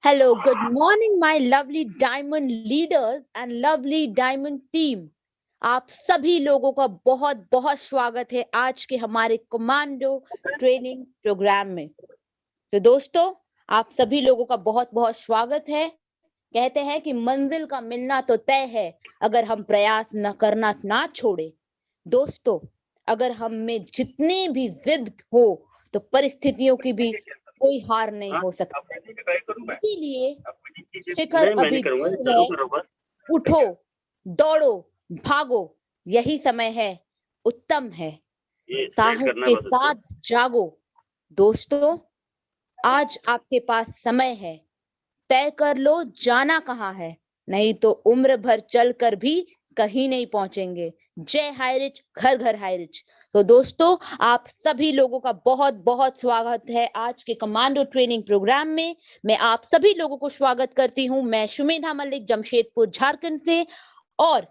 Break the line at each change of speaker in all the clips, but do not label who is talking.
Hello, good morning, my lovely diamond leaders and lovely diamond team. आप सभी लोगों का बहुत बहुत स्वागत है आज के हमारे कमांडो ट्रेनिंग प्रोग्राम में। तो दोस्तों, आप सभी लोगों का बहुत बहुत स्वागत है। कहते हैं कि मंजिल का मिलना तो तय है अगर हम प्रयास न करना ना छोड़े। दोस्तों, अगर हम में जितनी भी जिद हो तो परिस्थितियों की भी कोई हार नहीं हो सकती। इसीलिए शिखर
नहीं, मैं
अभी
नहीं करूंगा,
दूर
जरूर
है।
करूंगा।
उठो, दौड़ो, भागो, यही समय है, उत्तम है।
ये सेट
साहस
करना है
के
बस उसको।
साथ जागो। दोस्तों, आज आपके पास समय है। तय कर लो जाना कहाँ है, नहीं तो उम्र भर चलकर भी कहीं नहीं पहुंचेंगे। जय हाई रिच, घर घर हाई रिच। तो दोस्तों, आप सभी लोगों का बहुत बहुत स्वागत है आज के कमांडो ट्रेनिंग प्रोग्राम में। मैं आप सभी लोगों को स्वागत करती हूँ। मैं सुमेधा मलिक, जमशेदपुर झारखंड से। और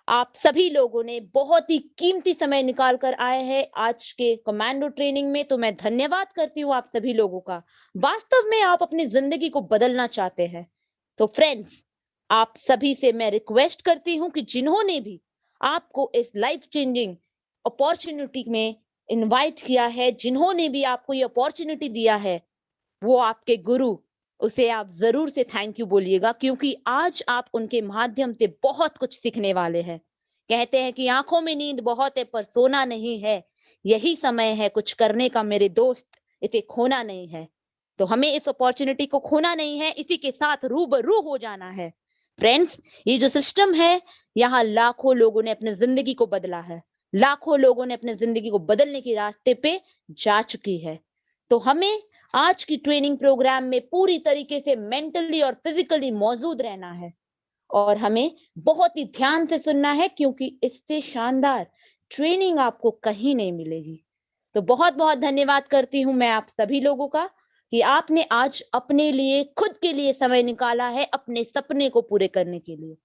आप सभी लोगों ने बहुत ही कीमती समय निकाल कर आए हैं आज के कमांडो ट्रेनिंग में, तो मैं धन्यवाद करती हूँ आप सभी लोगों का। वास्तव में आप अपनी जिंदगी को बदलना चाहते हैं तो फ्रेंड्स, आप सभी से मैं रिक्वेस्ट करती हूँ कि जिन्होंने भी आपको इस लाइफ चेंजिंग अपॉर्चुनिटी में इनवाइट किया है, जिन्होंने भी आपको ये अपॉर्चुनिटी दिया है, वो आपके गुरु, उसे आप जरूर से थैंक यू बोलिएगा, क्योंकि आज आप उनके माध्यम से बहुत कुछ सीखने वाले हैं। कहते हैं कि आंखों में नींद बहुत है पर सोना नहीं है। यही समय है कुछ करने का मेरे दोस्त, इसे खोना नहीं है। तो हमें इस अपॉर्चुनिटी को खोना नहीं है, इसी के साथ रूबरू हो जाना है। फ्रेंड्स, ये जो सिस्टम है, यहाँ लाखों लोगों ने अपनी जिंदगी को बदला है। लाखों लोगों ने अपनी जिंदगी को बदलने के रास्ते पे जा चुकी है। तो हमें आज की ट्रेनिंग प्रोग्राम में पूरी तरीके से मेंटली और फिजिकली मौजूद रहना है। और हमें बहुत ही ध्यान से सुनना है, क्योंकि इससे शानदार ट्रेनिंग आपको कहीं नहीं मिलेगी। तो बहुत बहुत धन्यवाद करती हूं मैं आप सभी लोगों का कि आपने आज अपने लिए, खुद के लिए समय निकाला है अपने सपने को पूरे करने के लिए।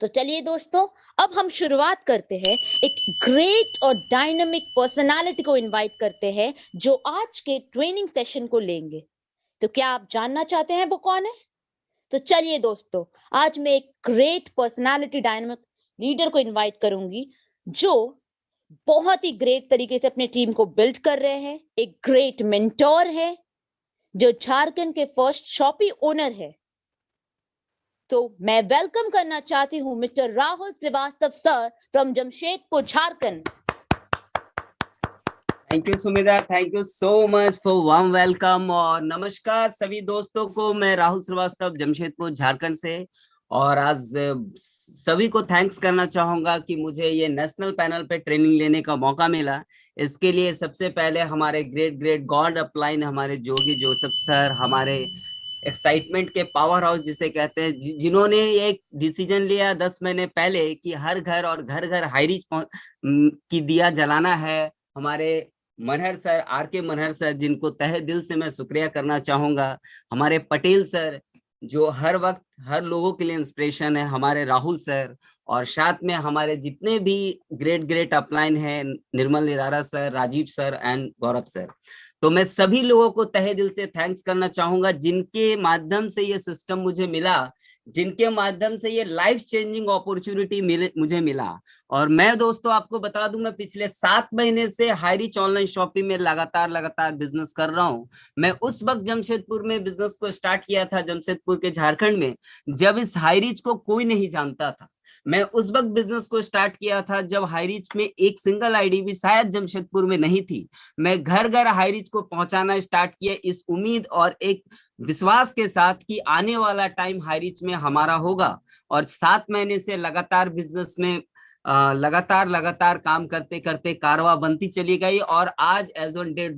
तो चलिए दोस्तों, अब हम शुरुआत करते हैं। एक ग्रेट और डायनामिक पर्सनालिटी को इनवाइट करते हैं जो आज के ट्रेनिंग सेशन को लेंगे। तो क्या आप जानना चाहते हैं वो कौन है? तो चलिए दोस्तों, आज मैं एक ग्रेट पर्सनालिटी, डायनामिक लीडर को इनवाइट करूंगी जो बहुत ही ग्रेट तरीके से अपने टीम को बिल्ड कर रहे हैं। एक ग्रेट मेंटोर है जो झारखंड के फर्स्ट शॉपी ओनर है। तो मैं वेलकम करना चाहती हूँ mister Rahul Srivastava sir from Jamshedpur Jharkhand.
Thank you Sumita, thank you so much for warm welcome. और नमस्कार सभी दोस्तों को, मैं राहुल श्रीवास्तव जमशेदपुर झारखंड से। और आज सभी को थैंक्स करना चाहूंगा कि मुझे ये नेशनल पैनल पे ट्रेनिंग लेने का मौका मिला। इसके लिए सबसे पहले हमारे ग्रेट ग्रेट गॉड अपलाइन, हमारे जोगी जोसेफ सर, हमारे एक्साइटमेंट के पावर हाउस जिसे कहते हैं, जिन्होंने एक डिसीजन लिया 10 महीने पहले कि हर घर और घर घर हाईरीच की दिया जलाना है। हमारे Manhar sir, are K Manhar sir, जिनको तहे दिल से मैं शुक्रिया करना चाहूंगा। हमारे पटेल सर, जो हर वक्त हर लोगों के लिए इंस्पिरेशन है। हमारे राहुल सर, और साथ में हमारे जितने भी ग्रेट ग्रेट अपलाइन हैं, Nirmal Nirala sir, Rajeev sir and Gaurav sir. तो मैं सभी लोगों को तहे दिल से थैंक्स करना चाहूंगा, जिनके माध्यम से ये सिस्टम मुझे मिला, जिनके माध्यम से ये लाइफ चेंजिंग अपॉर्चुनिटी मुझे मिला। और मैं दोस्तों आपको बता दूं, मैं पिछले 7 महीने से हाईरीच ऑनलाइन शॉपिंग में लगातार बिजनेस कर रहा हूं। मैं उस वक्त जमशेदपुर में बिजनेस को स्टार्ट किया था, जमशेदपुर के झारखंड में, जब इस हाईरीच को कोई नहीं जानता था। मैं उस वक्त बिजनेस को स्टार्ट किया था जब हाईरीच में एक सिंगल आईडी भी शायद जमशेदपुर में नहीं थी। मैं घर घर हाईरीच को पहुंचाना स्टार्ट किया, इस उम्मीद और एक विश्वास के साथ कि आने वाला टाइम हाईरीच में हमारा होगा। और 7 महीने से लगातार बिजनेस में लगातार काम करते करते कारवा बनती चली गई। और आज एज ऑन डेट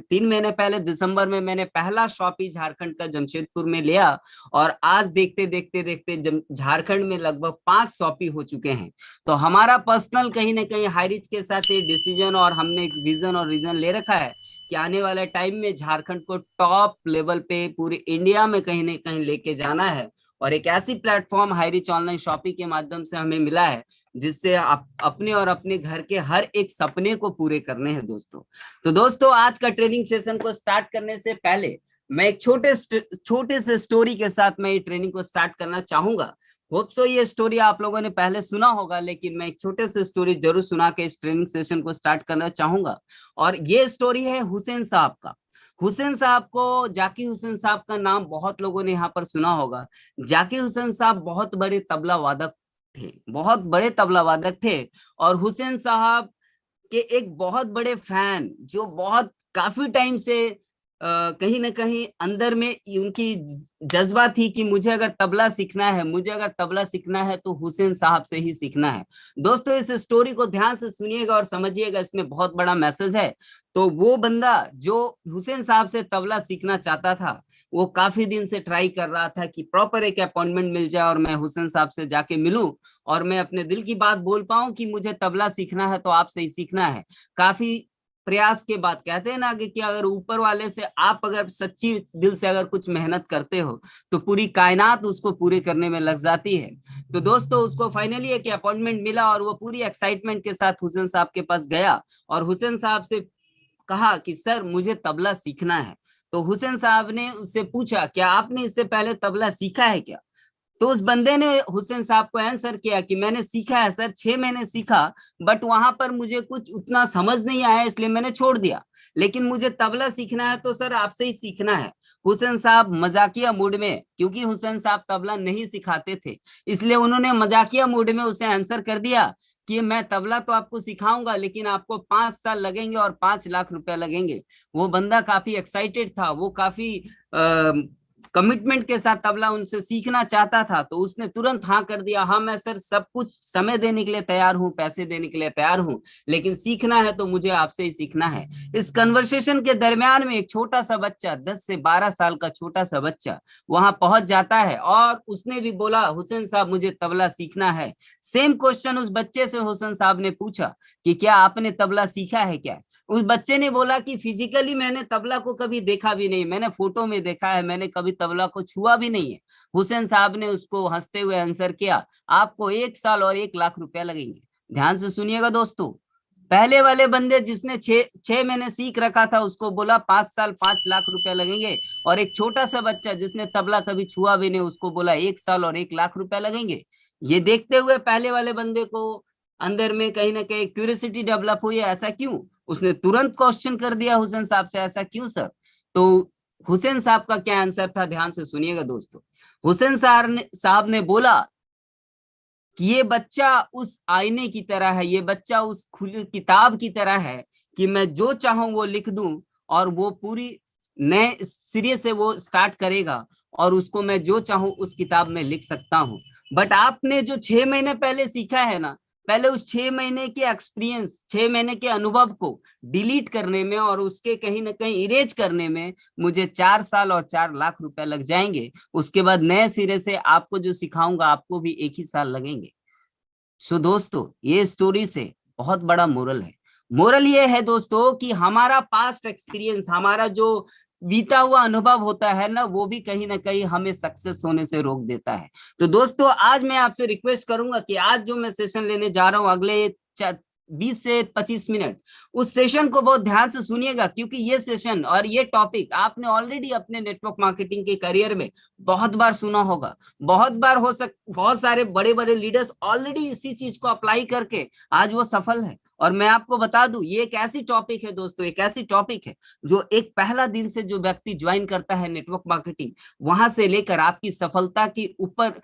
3 महीने पहले दिसंबर में मैंने पहला शॉपी झारखंड का जमशेदपुर में लिया। और आज देखते देखते देखते झारखंड में लगभग 5 शॉपी हो चुके हैं। तो हमारा पर्सनल कहीं ना कहीं हाईरीच के साथ ये डिसीजन, और हमने एक विजन और रीजन ले रखा है कि आने वाले टाइम में झारखंड को टॉप लेवल पे पूरे इंडिया में कहीं ना कहीं लेके जाना है। और एक ऐसी प्लेटफॉर्म हाईरीच ऑनलाइन शॉपिंग के माध्यम से हमें मिला है, जिससे आप अपने और अपने घर के हर एक सपने को पूरे करने हैं दोस्तों। तो दोस्तों, आज का ट्रेनिंग सेशन को स्टार्ट करने से पहले मैं एक छोटे से स्टोरी के साथ मैं ये ट्रेनिंग को स्टार्ट करना चाहूंगा। होप सो ये स्टोरी आप लोगों ने पहले सुना होगा, लेकिन मैं एक छोटे से स्टोरी जरूर सुना के इस ट्रेनिंग सेशन को स्टार्ट करना चाहूंगा। और ये स्टोरी है हुसैन साहब का। हुसैन साहब को, जाकिर हुसैन साहब का नाम बहुत लोगों ने यहाँ पर सुना होगा। जाकिर हुसैन साहब बहुत बड़े तबला वादक थे, बहुत बड़े तबला वादक थे। और हुसैन साहब के एक बहुत बड़े फैन, जो बहुत काफी टाइम से कहीं ना कहीं अंदर में उनकी जज्बा थी कि मुझे अगर तबला सीखना है, मुझे अगर तबला सीखना है तो हुसैन साहब से ही सीखना है। दोस्तों इस स्टोरी को ध्यान से सुनिएगा और समझिएगा, इसमें बहुत बड़ा मैसेज है। तो वो बंदा जो हुसैन साहब से तबला सीखना चाहता था, वो काफी दिन से ट्राई कर रहा था कि प्रॉपर एक अपॉइंटमेंट मिल जाए और मैं हुसैन साहब से जाके मिलूं और मैं अपने दिल की बात बोल पाऊं कि मुझे तबला सीखना है तो आपसे ही सीखना है। काफी प्रयास के बाद, कहते हैं ना कि अगर ऊपर वाले से आप अगर सच्ची दिल से अगर कुछ मेहनत करते हो तो पूरी कायनात उसको पूरे करने में लग जाती है। तो दोस्तों उसको फाइनली एक अपॉइंटमेंट मिला और वो पूरी एक्साइटमेंट के साथ हुसैन साहब के पास गया और हुसैन साहब से कहा कि सर मुझे तबला सीखना है। तो हुसैन साहब ने उससे पूछा, क्या आपने इससे पहले तबला सीखा है क्या? तो उस बंदे ने हुसैन साहब को आंसर किया कि मैंने सीखा है सर, 6 महीने सीखा, बट वहां पर मुझे कुछ उतना समझ नहीं आया इसलिए मैंने छोड़ दिया, लेकिन मुझे तबला सीखना है तो सर आपसे ही सीखना है। हुसैन साहब मजाकिया मूड में, क्योंकि हुसैन साहब तबला नहीं सिखाते थे, इसलिए उन्होंने मजाकिया मूड में उसे आंसर कर दिया कि मैं तबला तो आपको सिखाऊंगा लेकिन आपको 5 साल लगेंगे और 5 लाख रुपए लगेंगे। वो बंदा काफी एक्साइटेड था, वो काफी कमिटमेंट के साथ तबला उनसे सीखना चाहता था, तो उसने तुरंत हाँ कर दिया, हाँ मैं सर सब कुछ समय देने के लिए तैयार हूँ, पैसे देने के लिए तैयार हूँ, लेकिन सीखना है तो मुझे आपसे ही सीखना है। इस कन्वर्सेशन के दरमियान में एक छोटा सा बच्चा, 10 से 12 साल का छोटा सा बच्चा वहां पहुंच जाता है और उसने भी बोला हुसैन साहब मुझे तबला सीखना है। सेम क्वेश्चन उस बच्चे से हुसैन साहब ने पूछा कि क्या आपने तबला सीखा है क्या? उस बच्चे ने बोला कि फिजिकली मैंने तबला को कभी देखा भी नहीं, मैंने फोटो में देखा है, मैंने कभी तबला को छुआ भी नहीं है। हुसैन साहब ने उसको हंसते हुए आंसर किया, आपको 1 साल और 1 लाख रुपया लगेंगे। ध्यान से सुनिएगा दोस्तों, पहले वाले बंदे जिसने 6 महीने सीख रखा था उसको बोला 5 साल 5 लाख रुपया लगेंगे, और एक छोटा सा बच्चा जिसने तबला कभी छुआ भी नहीं उसको बोला 1 साल और 1 लाख रुपया लगेंगे। ये देखते हुए पहले वाले बंदे को अंदर में कहीं ना कहीं क्यूरियोसिटी डेवलप हुई है, ऐसा क्यों? उसने तुरंत क्वेश्चन कर दिया हुसैन साहब से, ऐसा क्यों सर? तो हुसैन साहब का क्या आंसर था, ध्यान से सुनिएगा दोस्तों। हुसैन साहब ने बोला कि ये बच्चा उस आईने की तरह है, ये बच्चा उस खुली किताब की तरह है कि मैं जो चाहूं वो लिख दूं और वो पूरी नए सिरे से वो स्टार्ट करेगा और उसको मैं जो चाहूं उस किताब में लिख सकता हूं। बट आपने जो 6 महीने पहले सीखा है ना, पहले उस 6 महीने के एक्सपीरियंस, 6 महीने के अनुभव को डिलीट करने में और उसके कहीं ना कहीं इरेज करने में मुझे 4 साल और 4 लाख रुपए लग जाएंगे। उसके बाद नए सिरे से आपको जो सिखाऊंगा आपको भी 1 ही साल लगेंगे। सो दोस्तों ये स्टोरी से बहुत बड़ा मोरल है। मोरल ये है दोस्तों कि हमारा पास्ट एक्सपीरियंस, हमारा जो बीता हुआ अनुभव होता है ना, वो भी कहीं ना कहीं हमें सक्सेस होने से रोक देता है। तो दोस्तों आज मैं आपसे रिक्वेस्ट करूंगा कि आज जो मैं सेशन लेने जा रहा हूं अगले 20 से 25 मिनट, उस सेशन को बहुत ध्यान से सुनिएगा, क्योंकि ये सेशन और ये टॉपिक आपने ऑलरेडी अपने नेटवर्क मार्केटिंग के करियर में बहुत बार सुना होगा। बहुत सारे बड़े बड़े लीडर्स ऑलरेडी इसी चीज को अप्लाई करके आज वो सफल है। और मैं आपको बता दूं ये एक ऐसी टॉपिक है दोस्तों, एक ऐसी टॉपिक है जो एक पहला दिन से जो व्यक्ति ज्वाइन करता है नेटवर्क मार्केटिंग, वहां से लेकर आपकी सफलता की ऊपर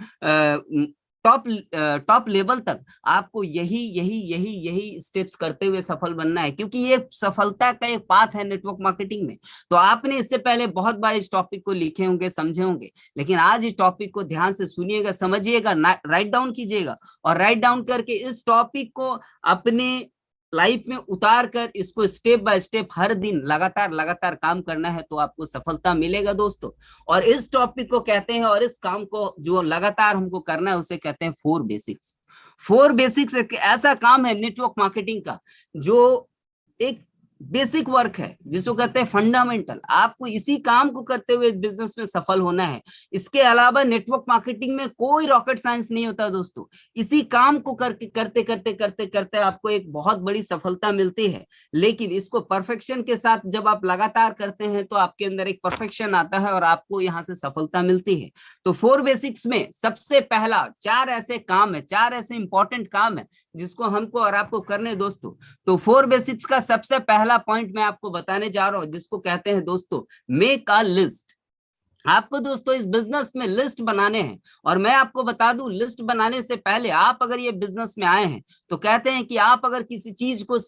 टॉप लेवल तक आपको यही यही यही यही स्टेप्स करते हुए सफल बनना है, क्योंकि ये सफलता का एक पाथ है नेटवर्क मार्केटिंग में। तो आपने इससे पहले बहुत बार इस टॉपिक को लिखे होंगे, समझे होंगे, लेकिन आज इस टॉपिक को ध्यान से सुनिएगा, समझिएगा, राइट डाउन कीजिएगा, और राइट डाउन करके इस टॉपिक को अपने लाइफ में उतार कर इसको स्टेप बाय स्टेप हर दिन लगातार लगातार काम करना है, तो आपको सफलता मिलेगा दोस्तों। और इस टॉपिक को कहते हैं, और इस काम को जो लगातार हमको करना है उसे कहते हैं 4 बेसिक्स। 4 बेसिक्स एक ऐसा काम है नेटवर्क मार्केटिंग का जो एक बेसिक वर्क है, जिसको कहते हैं फंडामेंटल। आपको इसी काम को करते हुए इस बिजनेस में सफल होना है। इसके अलावा नेटवर्क मार्केटिंग में कोई रॉकेट साइंस नहीं होता दोस्तों। इसी काम को करके करते करते करते करते आपको एक बहुत बड़ी सफलता मिलती है। लेकिन इसको परफेक्शन के साथ जब आप लगातार करते हैं तो आपके अंदर एक परफेक्शन आता है और आपको यहाँ से सफलता मिलती है। तो 4 बेसिक्स में सबसे पहला 4 ऐसे काम है, 4 ऐसे इंपॉर्टेंट काम है जिसको हमको और आपको करने दोस्तों। तो 4 बेसिक्स का सबसे पहला पॉइंट मैं आपको बताने जा रहा हूं, जिसको कहते हैं दोस्तों मेक अ लिस्ट। आपको दोस्तों इस बिजनेस में लिस्ट बनाने हैं। और मैं आपको बता दूं, लिस्ट बनाने से पहले आप अगर ये बिजनेस में आए हैं तो कहते हैं कि आप अगर किसी चीज को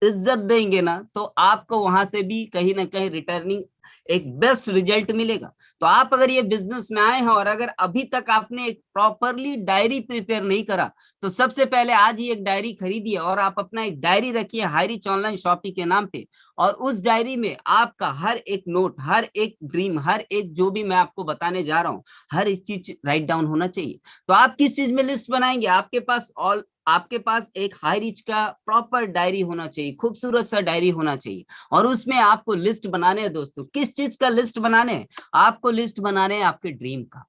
इज्जत देंगे ना तो आपको वहां से भी कहीं ना कहीं रिटर्निंग एक बेस्ट रिजल्ट मिलेगा। तो आप अगर ये बिजनेस में आए हैं और अगर अभी तक आपने एक प्रॉपरली डायरी प्रिपेयर नहीं करा तो सबसे पहले आज ही एक डायरी खरीदिए और आप अपना एक डायरी रखिए हाईरिच ऑनलाइन शॉपिंग के नाम पे। और उस डायरी में आपका हर एक नोट, हर एक ड्रीम, हर एक जो भी मैं आपको बताने जा रहा हूं, हर एक चीज राइट डाउन होना चाहिए। तो आप किस चीज में लिस्ट बनाएंगे? आपके पास एक हाई रिच का प्रॉपर डायरी होना चाहिए, खूबसूरत सा डायरी होना चाहिए। और उसमें आपको लिस्ट बनाने हैं दोस्तों। किस चीज का लिस्ट बनाने हैं? आपको लिस्ट बनाने हैं आपके ड्रीम का।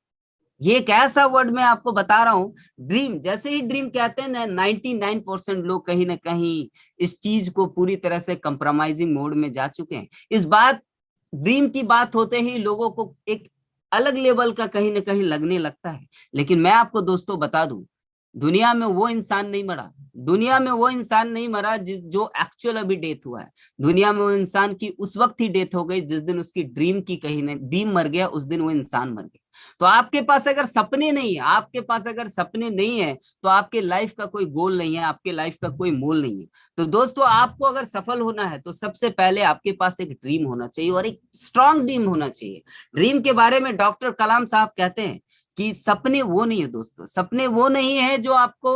ये एक ऐसा वर्ड मैं आपको बता रहा हूं, ड्रीम। जैसे ही ड्रीम कहते हैं ना, 99% लोग कहीं ना कहीं इस चीज को पूरी तरह से कंप्रोमाइजिंग मोड में जा चुके हैं। ड्रीम की बात होते ही लोगों को एक अलग लेवल का कहीं ना कहीं लगने लगता है। लेकिन मैं आपको दोस्तों बता दूं, दुनिया में वो इंसान नहीं मरा, दुनिया में वो इंसान नहीं मरा जो एक्चुअल अभी डेथ हुआ है। दुनिया में वो इंसान की उस वक्त ही डेथ हो गई जिस दिन उसकी ड्रीम की कहीं ने ड्रीम मर गया, उस दिन वो इंसान मर गया। तो आपके पास अगर सपने नहीं है, आपके पास अगर सपने नहीं है तो आपके लाइफ का कोई गोल नहीं है, आपके लाइफ का कोई मोल नहीं है। तो दोस्तों आपको अगर सफल होना है तो सबसे पहले आपके पास एक ड्रीम होना चाहिए और एक स्ट्रांग ड्रीम होना चाहिए। ड्रीम के बारे में डॉक्टर कलाम साहब कहते हैं कि सपने वो नहीं है दोस्तों, सपने वो नहीं है जो आपको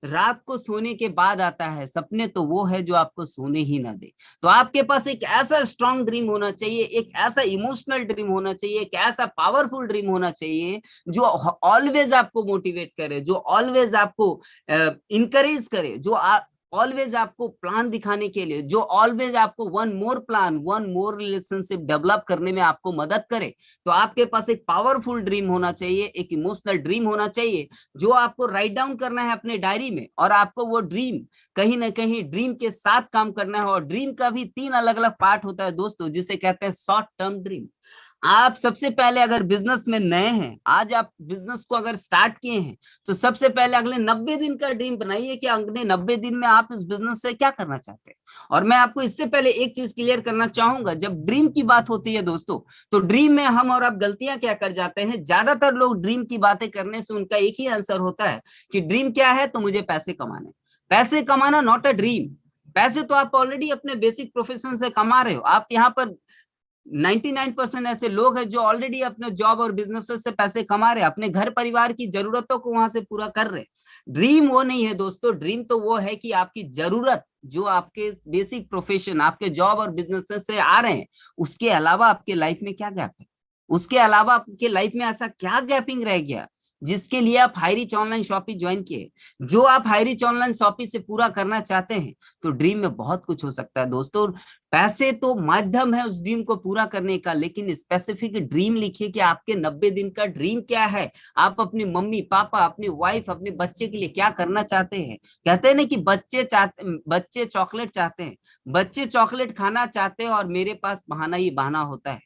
रात को सोने के बाद आता है, सपने तो वो है जो आपको सोने ही ना दे। तो आपके पास एक ऐसा स्ट्रॉन्ग ड्रीम होना चाहिए, एक ऐसा इमोशनल ड्रीम होना चाहिए, एक ऐसा पावरफुल ड्रीम होना चाहिए जो ऑलवेज आपको मोटिवेट करे, जो ऑलवेज आपको इंकरेज करे, जो ऑलवेज आपको प्लान दिखाने के लिए, जो ऑलवेज आपको one more plan, one more relationship develop करने में आपको मदद करे। तो आपके पास एक पावरफुल ड्रीम होना चाहिए, एक इमोशनल ड्रीम होना चाहिए जो आपको राइट डाउन करना है अपने डायरी में। और आपको वो ड्रीम कहीं ना कहीं ड्रीम के साथ काम करना है। और ड्रीम का भी 3 अलग अलग पार्ट होता है दोस्तों, जिसे कहते हैं शॉर्ट टर्म ड्रीम। आप सबसे पहले अगर बिजनेस में नए हैं, आज आप बिजनेस को अगर स्टार्ट किए हैं, तो सबसे पहले अगले 90 दिन का ड्रीम बनाइए कि अगले 90 दिन में आप इस बिजनेस से क्या करना चाहते हैं। और मैं आपको इससे पहले एक चीज क्लियर करना चाहूंगा, जब ड्रीम की बात होती है दोस्तों, तो ड्रीम में हम और आप गलतियां क्या कर जाते हैं। ज्यादातर लोग ड्रीम की बातें करने से उनका एक ही आंसर होता है कि ड्रीम क्या है, तो मुझे पैसे कमाने। पैसे कमाना नॉट अ ड्रीम। पैसे तो आप ऑलरेडी अपने बेसिक प्रोफेशन से कमा रहे हो। आप यहाँ पर 99% ऐसे लोग हैं जो ऑलरेडी अपने जॉब और बिजनेस से पैसे कमा रहे हैं, अपने घर परिवार की जरूरतों को वहां से पूरा कर रहे हैं। ड्रीम वो नहीं है दोस्तों, ड्रीम तो वो है कि आपकी जरूरत जो आपके बेसिक प्रोफेशन, आपके जॉब और बिजनेस से आ रहे हैं, उसके अलावा आपके लाइफ में क्या गैप है, उसके अलावा आपके लाइफ में ऐसा क्या गैपिंग रह गया जिसके लिए आप हाईरिच ऑनलाइन शॉपिंग ज्वाइन किए। जो आप हाईरिच ऑनलाइन शॉपिंग से पूरा करना चाहते हैं, तो ड्रीम में बहुत कुछ हो सकता है दोस्तों। पैसे तो माध्यम है उस ड्रीम को पूरा करने का, लेकिन स्पेसिफिक ड्रीम लिखिए कि आपके 90 दिन का ड्रीम क्या है। आप अपनी मम्मी पापा, अपनी वाइफ, अपने बच्चे के लिए क्या करना चाहते हैं। कहते हैं ना कि बच्चे चॉकलेट चाहते हैं, बच्चे चॉकलेट खाना चाहते हैं और मेरे पास बहाना ही बहाना होता है।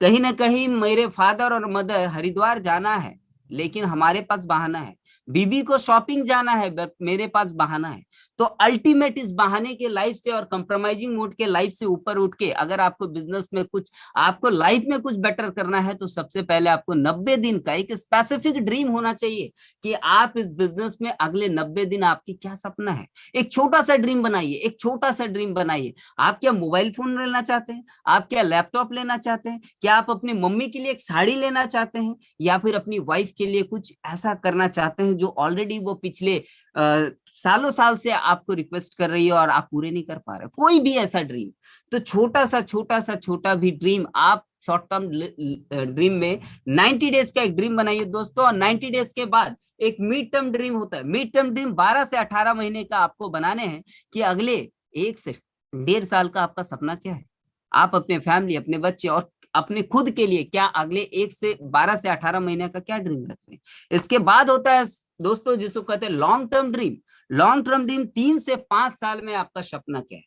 कहीं ना कहीं मेरे फादर और मदर हरिद्वार जाना है, लेकिन हमारे पास बहाना है। बीबी को शॉपिंग जाना है, मेरे पास बहाना है। तो अल्टीमेट इस बहाने के लाइफ से और कंप्रोमाइजिंग मोड के लाइफ से ऊपर उठ के अगर आपको बिजनेस में कुछ, आपको लाइफ में कुछ बेटर करना है, तो सबसे पहले आपको 90 दिन का एक स्पेसिफिक ड्रीम होना चाहिए कि आप इस बिजनेस में अगले 90 दिन आपकी क्या सपना है। एक छोटा सा ड्रीम बनाइए, एक छोटा सा ड्रीम बनाइए। आप क्या मोबाइल फोन लेना चाहते हैं? आप क्या लैपटॉप लेना चाहते हैं? क्या आप अपनी मम्मी के लिए एक साड़ी लेना चाहते हैं? या फिर अपनी वाइफ के लिए कुछ ऐसा करना चाहते हैं जो ऑलरेडी वो पिछले सालों साल से आपको रिक्वेस्ट कर रही है और आप पूरे नहीं कर पा रहे? कोई भी ऐसा ड्रीम, तो छोटा भी ड्रीम आप शॉर्ट टर्म ड्रीम में 90 डेज का एक ड्रीम बनाइए दोस्तों। और 90 डेज के बाद एक मिड टर्म ड्रीम होता है। मिड टर्म ड्रीम 12 से 18 महीने का आपको बनाने हैं कि अगले 1 से 1.5 साल का आपका सपना क्या है? आप अपने फैमिली, अपने बच्चे और अपने खुद के लिए क्या अगले 12 से 18 महीने का क्या ड्रीम रख रहे हैं? इसके बाद होता है दोस्तों जिसको कहते हैं long term dream. Long term dream 3 से 5 साल में आपका सपना क्या है?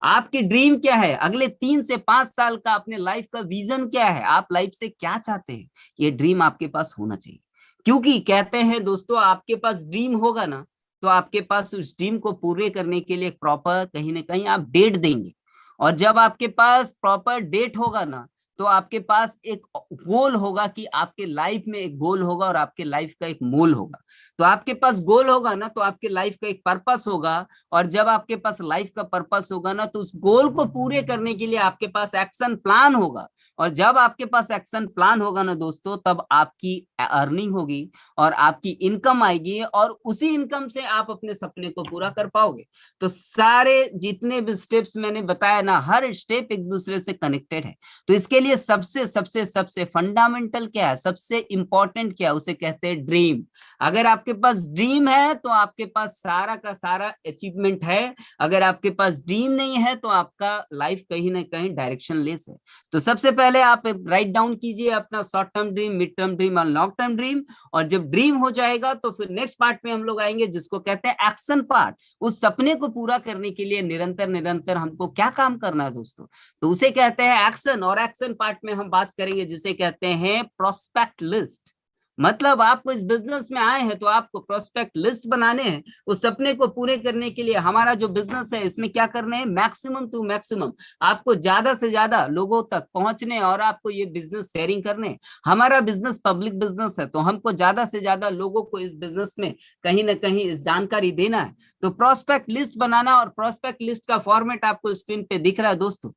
आपकी ड्रीम क्या है? अगले 3 से 5 साल का अपने लाइफ का विजन क्या है? आप लाइफ से क्या चाहते हैं? ये ड्रीम आपके पास होना चाहिए। क्योंकि कहते हैं दोस्तों, आपके पास ड्रीम होगा ना, तो आपके पास उस ड्रीम को पूरे करने के लिए प्रॉपर कहीं ना कहीं आप डेट देंगे। और जब आपके पास प्रॉपर डेट होगा ना, तो आपके पास एक गोल होगा कि आपके लाइफ में एक गोल होगा और आपके लाइफ का एक मोल होगा। तो आपके पास गोल होगा ना, तो आपके लाइफ का एक पर्पस होगा। और जब आपके पास लाइफ का पर्पस होगा ना, तो उस गोल को पूरे करने के लिए आपके पास एक्शन प्लान होगा। और जब आपके पास एक्शन प्लान होगा ना दोस्तों, तब आपकी अर्निंग होगी और आपकी इनकम आएगी, और उसी इनकम से आप अपने सपने को पूरा कर पाओगे। तो सारे जितने भी स्टेप्स मैंने बताया ना, हर स्टेप एक दूसरे से कनेक्टेड है। तो इसके लिए सबसे सबसे सबसे फंडामेंटल क्या है, सबसे इंपॉर्टेंट क्या है, उसे कहते हैं ड्रीम। अगर आपके पास ड्रीम है तो आपके पास सारा का सारा अचीवमेंट है। अगर आपके पास ड्रीम नहीं है तो आपका लाइफ कहीं ना कहीं डायरेक्शन लेस है। तो सबसे पहले आप राइट डाउन कीजिए अपना short term dream, mid term dream और लॉन्ग टर्म ड्रीम। और जब ड्रीम हो जाएगा तो फिर नेक्स्ट पार्ट में हम लोग आएंगे जिसको कहते हैं एक्शन पार्ट। उस सपने को पूरा करने के लिए निरंतर निरंतर हमको क्या काम करना है दोस्तों, तो उसे कहते हैं एक्शन। और एक्शन पार्ट में हम बात करेंगे जिसे कहते हैं प्रोस्पेक्ट लिस्ट। मतलब आपको इस बिजनेस में आए हैं तो आपको प्रोस्पेक्ट लिस्ट बनाने हैं। उस सपने को पूरे करने के लिए हमारा जो बिजनेस है इसमें क्या करना है, मैक्सिमम टू मैक्सिमम आपको ज्यादा से ज्यादा लोगों तक पहुंचने और आपको ये बिजनेस शेयरिंग करने। हमारा बिजनेस पब्लिक बिजनेस है, तो हमको ज्यादा से ज्यादा लोगों को इस बिजनेस में कहीं ना कहीं इस जानकारी देना है। तो प्रोस्पेक्ट लिस्ट बनाना, और प्रोस्पेक्ट लिस्ट का फॉर्मेट आपको स्क्रीन पे दिख रहा है दोस्तों।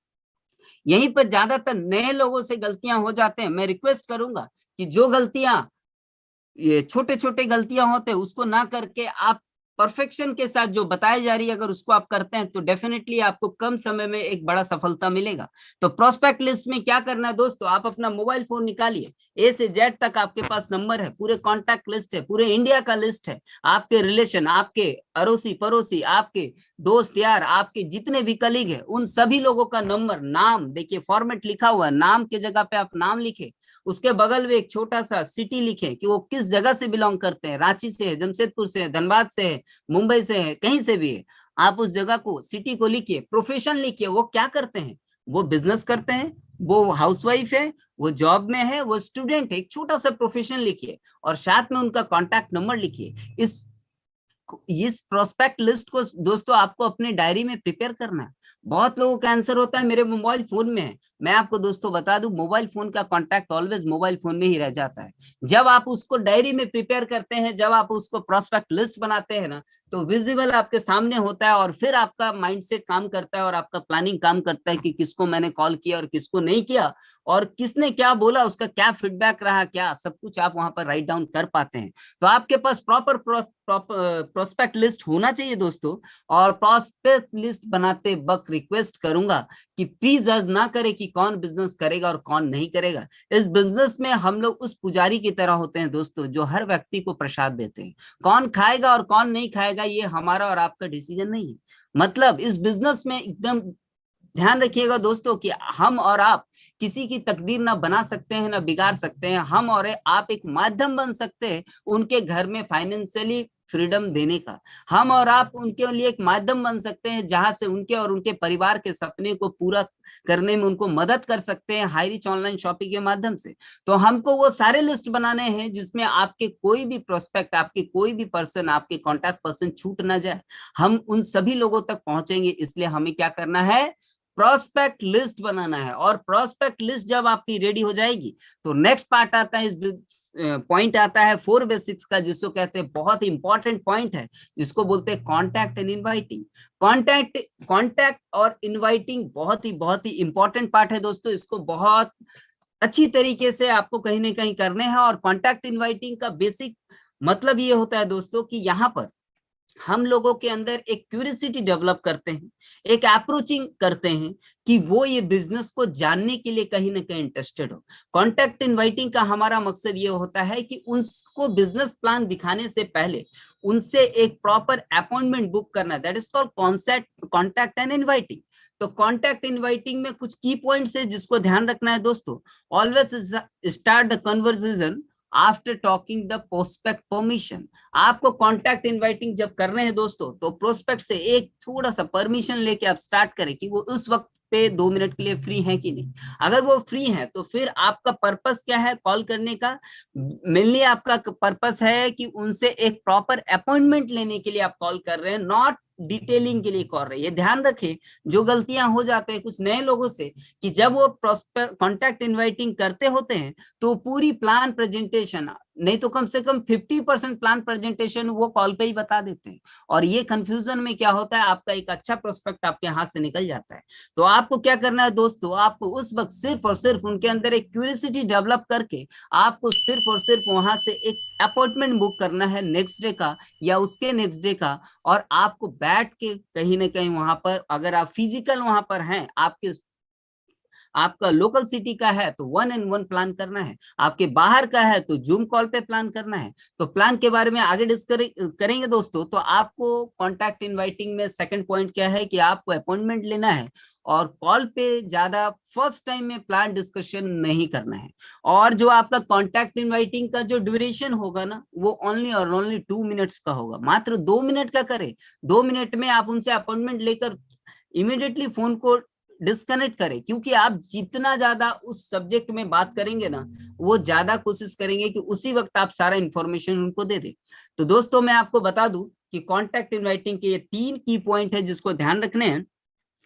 यहीं पर ज्यादातर नए लोगों से गलतियां हो जाते हैं। मैं रिक्वेस्ट करूंगा कि जो गलतियां, ये छोटे छोटे गलतियां होते हैं, उसको ना करके आप परफेक्शन के साथ जो बताई जा रही है अगर उसको आप करते हैं तो डेफिनेटली आपको कम समय में एक बड़ा सफलता मिलेगा। तो प्रोस्पेक्ट लिस्ट में क्या करना है दोस्तों, आप अपना मोबाइल फोन निकालिए, ए से जेड तक आपके पास नंबर है, पूरे कॉन्टैक्ट लिस्ट है, पूरे इंडिया का लिस्ट है। आपके रिलेशन, आपके अड़ोसी पड़ोसी, आपके दोस्त यार, आपके जितने भी कलीग है, उन सभी लोगों का नंबर, नाम देखिए, फॉर्मेट लिखा हुआ है, नाम के जगह पे आप नाम लिखे, उसके बगल में एक छोटा सा सिटी लिखे कि वो किस जगह से बिलोंग करते हैं, रांची से है, जमशेदपुर से है, धनबाद से है, मुंबई से है, कहीं से भी है। आप उस जगह को, सिटी को लिखिए, प्रोफेशन लिखिए, वो क्या करते हैं, वो बिजनेस करते हैं, वो हाउसवाइफ है, वो जॉब में है, वो स्टूडेंट है, एक छोटा सा प्रोफेशन लिखिए और साथ में उनका कॉन्टैक्ट नंबर लिखिए। इस प्रोस्पेक्ट लिस्ट को दोस्तों आपको अपने डायरी में प्रिपेयर करना है। बहुत लोगों का आंसर होता है मेरे मोबाइल फोन में है। मैं आपको दोस्तों बता दूं, मोबाइल फोन का कांटेक्ट ऑलवेज मोबाइल फोन में ही रह जाता है। जब आप उसको डायरी में प्रिपेयर करते हैं, जब आप उसको प्रोस्पेक्ट लिस्ट बनाते हैं ना, तो विजिबल आपके सामने होता है और फिर आपका माइंडसेट काम करता है और आपका प्लानिंग काम करता है कि किसको मैंने कॉल किया और किसको नहीं किया, और किसने क्या बोला, उसका क्या फीडबैक रहा, क्या सब कुछ आप वहां पर राइट डाउन कर पाते हैं। तो आपके पास प्रॉपर प्रोस्पेक्ट लिस्ट होना चाहिए दोस्तों। और प्रोस्पेक्ट लिस्ट बनाते वक्त रिक्वेस्ट करूंगा कि प्लीज जज ना करें कि कौन बिजनेस करेगा और कौन नहीं करेगा। इस बिजनेस में हम लोग उस पुजारी की तरह होते हैं दोस्तों, जो हर व्यक्ति को प्रसाद देते हैं। कौन खाएगा और कौन नहीं खाएगा ये हमारा और आपका डिसीजन नहीं है। मतलब इस बिजनेस में एकदम ध्यान रखिएगा दोस्तों कि हम और आप किसी की तकदीर ना बना सकते हैं ना बिगाड़ सकते हैं। हम और आप एक माध्यम बन सकते हैं उनके घर में फाइनेंशियली फ्रीडम देने का। हम और आप उनके लिए एक माध्यम बन सकते हैं जहां से उनके और उनके परिवार के सपने को पूरा करने में उनको मदद कर सकते हैं, हाई रिच ऑनलाइन शॉपिंग के माध्यम से। तो हमको वो सारे लिस्ट बनाने हैं जिसमें आपके कोई भी प्रोस्पेक्ट, आपके कोई भी पर्सन, आपके कॉन्टैक्ट पर्सन छूट ना जाए। हम उन सभी लोगों तक पहुंचेंगे, इसलिए हमें क्या करना है, प्रोस्पेक्ट लिस्ट बनाना है। और प्रोस्पेक्ट लिस्ट जब आपकी रेडी हो जाएगी तो नेक्स्ट पार्ट आता है, इस पॉइंट आता है 4 बेसिक्स का, जिसको कहते हैं बहुत ही इंपॉर्टेंट पॉइंट है, जिसको बोलते हैं कॉन्टैक्ट एंड इनवाइटिंग। कॉन्टैक्ट और इनवाइटिंग बहुत ही इंपॉर्टेंट पार्ट है दोस्तों। इसको बहुत अच्छी तरीके से आपको कहीं ना कहीं करने हैं। और कॉन्टैक्ट इनवाइटिंग का बेसिक मतलब ये होता है दोस्तों कि यहाँ पर हम लोगों के अंदर एक क्यूरियोसिटी डेवलप करते हैं, एक अप्रोचिंग करते हैं कि वो ये बिजनेस को जानने के लिए कहीं ना कहीं इंटरेस्टेड हो। कॉन्टैक्ट इनवाइटिंग का हमारा मकसद ये होता है कि उनको बिजनेस प्लान दिखाने से पहले उनसे एक प्रॉपर अपॉइंटमेंट बुक करना, that is called contact and inviting. तो कॉन्टैक्ट इनवाइटिंग में कुछ की पॉइंट्स है जिसको ध्यान रखना है दोस्तों। Always start the conversation after talking the prospect permission. आपको कॉन्टैक्ट इनवाइटिंग जब कर रहे हैं दोस्तों, तो प्रोस्पेक्ट से एक थोड़ा सा परमिशन लेके आप स्टार्ट करें कि वो उस वक्त पे 2 मिनट के लिए फ्री है कि नहीं। अगर वो फ्री है तो फिर आपका पर्पस क्या है कॉल करने का? मेनली आपका पर्पस है कि उनसे एक प्रॉपर अपॉइंटमेंट लेने के लिए आप कॉल कर रहे हैं, नॉट डिटेलिंग के लिए कर रहे हैं। ये ध्यान रखें, जो गलतियां हो जाते हैं कुछ नए लोगों से कि जब वो कॉन्टैक्ट इनवाइटिंग करते होते हैं तो पूरी प्लान प्रेजेंटेशन, नहीं तो कम से कम 50% प्लान प्रेजेंटेशन वो कॉल पे ही बता देते हैं। और ये कंफ्यूजन में क्या होता है, आपका एक अच्छा प्रोस्पेक्ट आपके हाथ से निकल जाता है। तो आपको क्या करना है दोस्तों, आपको उस वक्त सिर्फ और सिर्फ उनके अंदर एक क्यूरियोसिटी डेवलप करके आपको सिर्फ और सिर्फ वहां से एक अपॉइंटमेंट बुक करना है नेक्स्ट डे का या उसके नेक्स्ट डे का। और आपको बैठ के कहीं ना कहीं वहां पर, अगर आप फिजिकल वहां पर हैं, आपका लोकल सिटी का है तो 1-on-1 प्लान करना है, आपके बाहर का है तो जूम कॉल पे प्लान करना है। तो प्लान के बारे में आगे डिस्कस करेंगे दोस्तों। तो आपको कॉन्टैक्ट इनवाइटिंग में सेकंड पॉइंट क्या है कि आपको अपॉइंटमेंट लेना है और कॉल पे ज्यादा फर्स्ट टाइम में प्लान डिस्कशन नहीं करना है। और जो आपका कॉन्टैक्ट इनवाइटिंग का जो ड्यूरेशन होगा ना, वो ओनली और ओनली 2 मिनट्स का होगा, मात्र 2 मिनट का करें। 2 मिनट में आप उनसे अपॉइंटमेंट लेकर इमीडिएटली फोन को डिस्कनेक्ट करें, क्योंकि आप जितना ज्यादा उस सब्जेक्ट में बात करेंगे ना, वो ज्यादा कोशिश करेंगे कि उसी वक्त आप सारा इंफॉर्मेशन उनको दे दें। तो दोस्तों मैं आपको बता दूं कि कॉन्टैक्ट इनवाइटिंग के ये 3 की पॉइंट है जिसको ध्यान रखने हैं।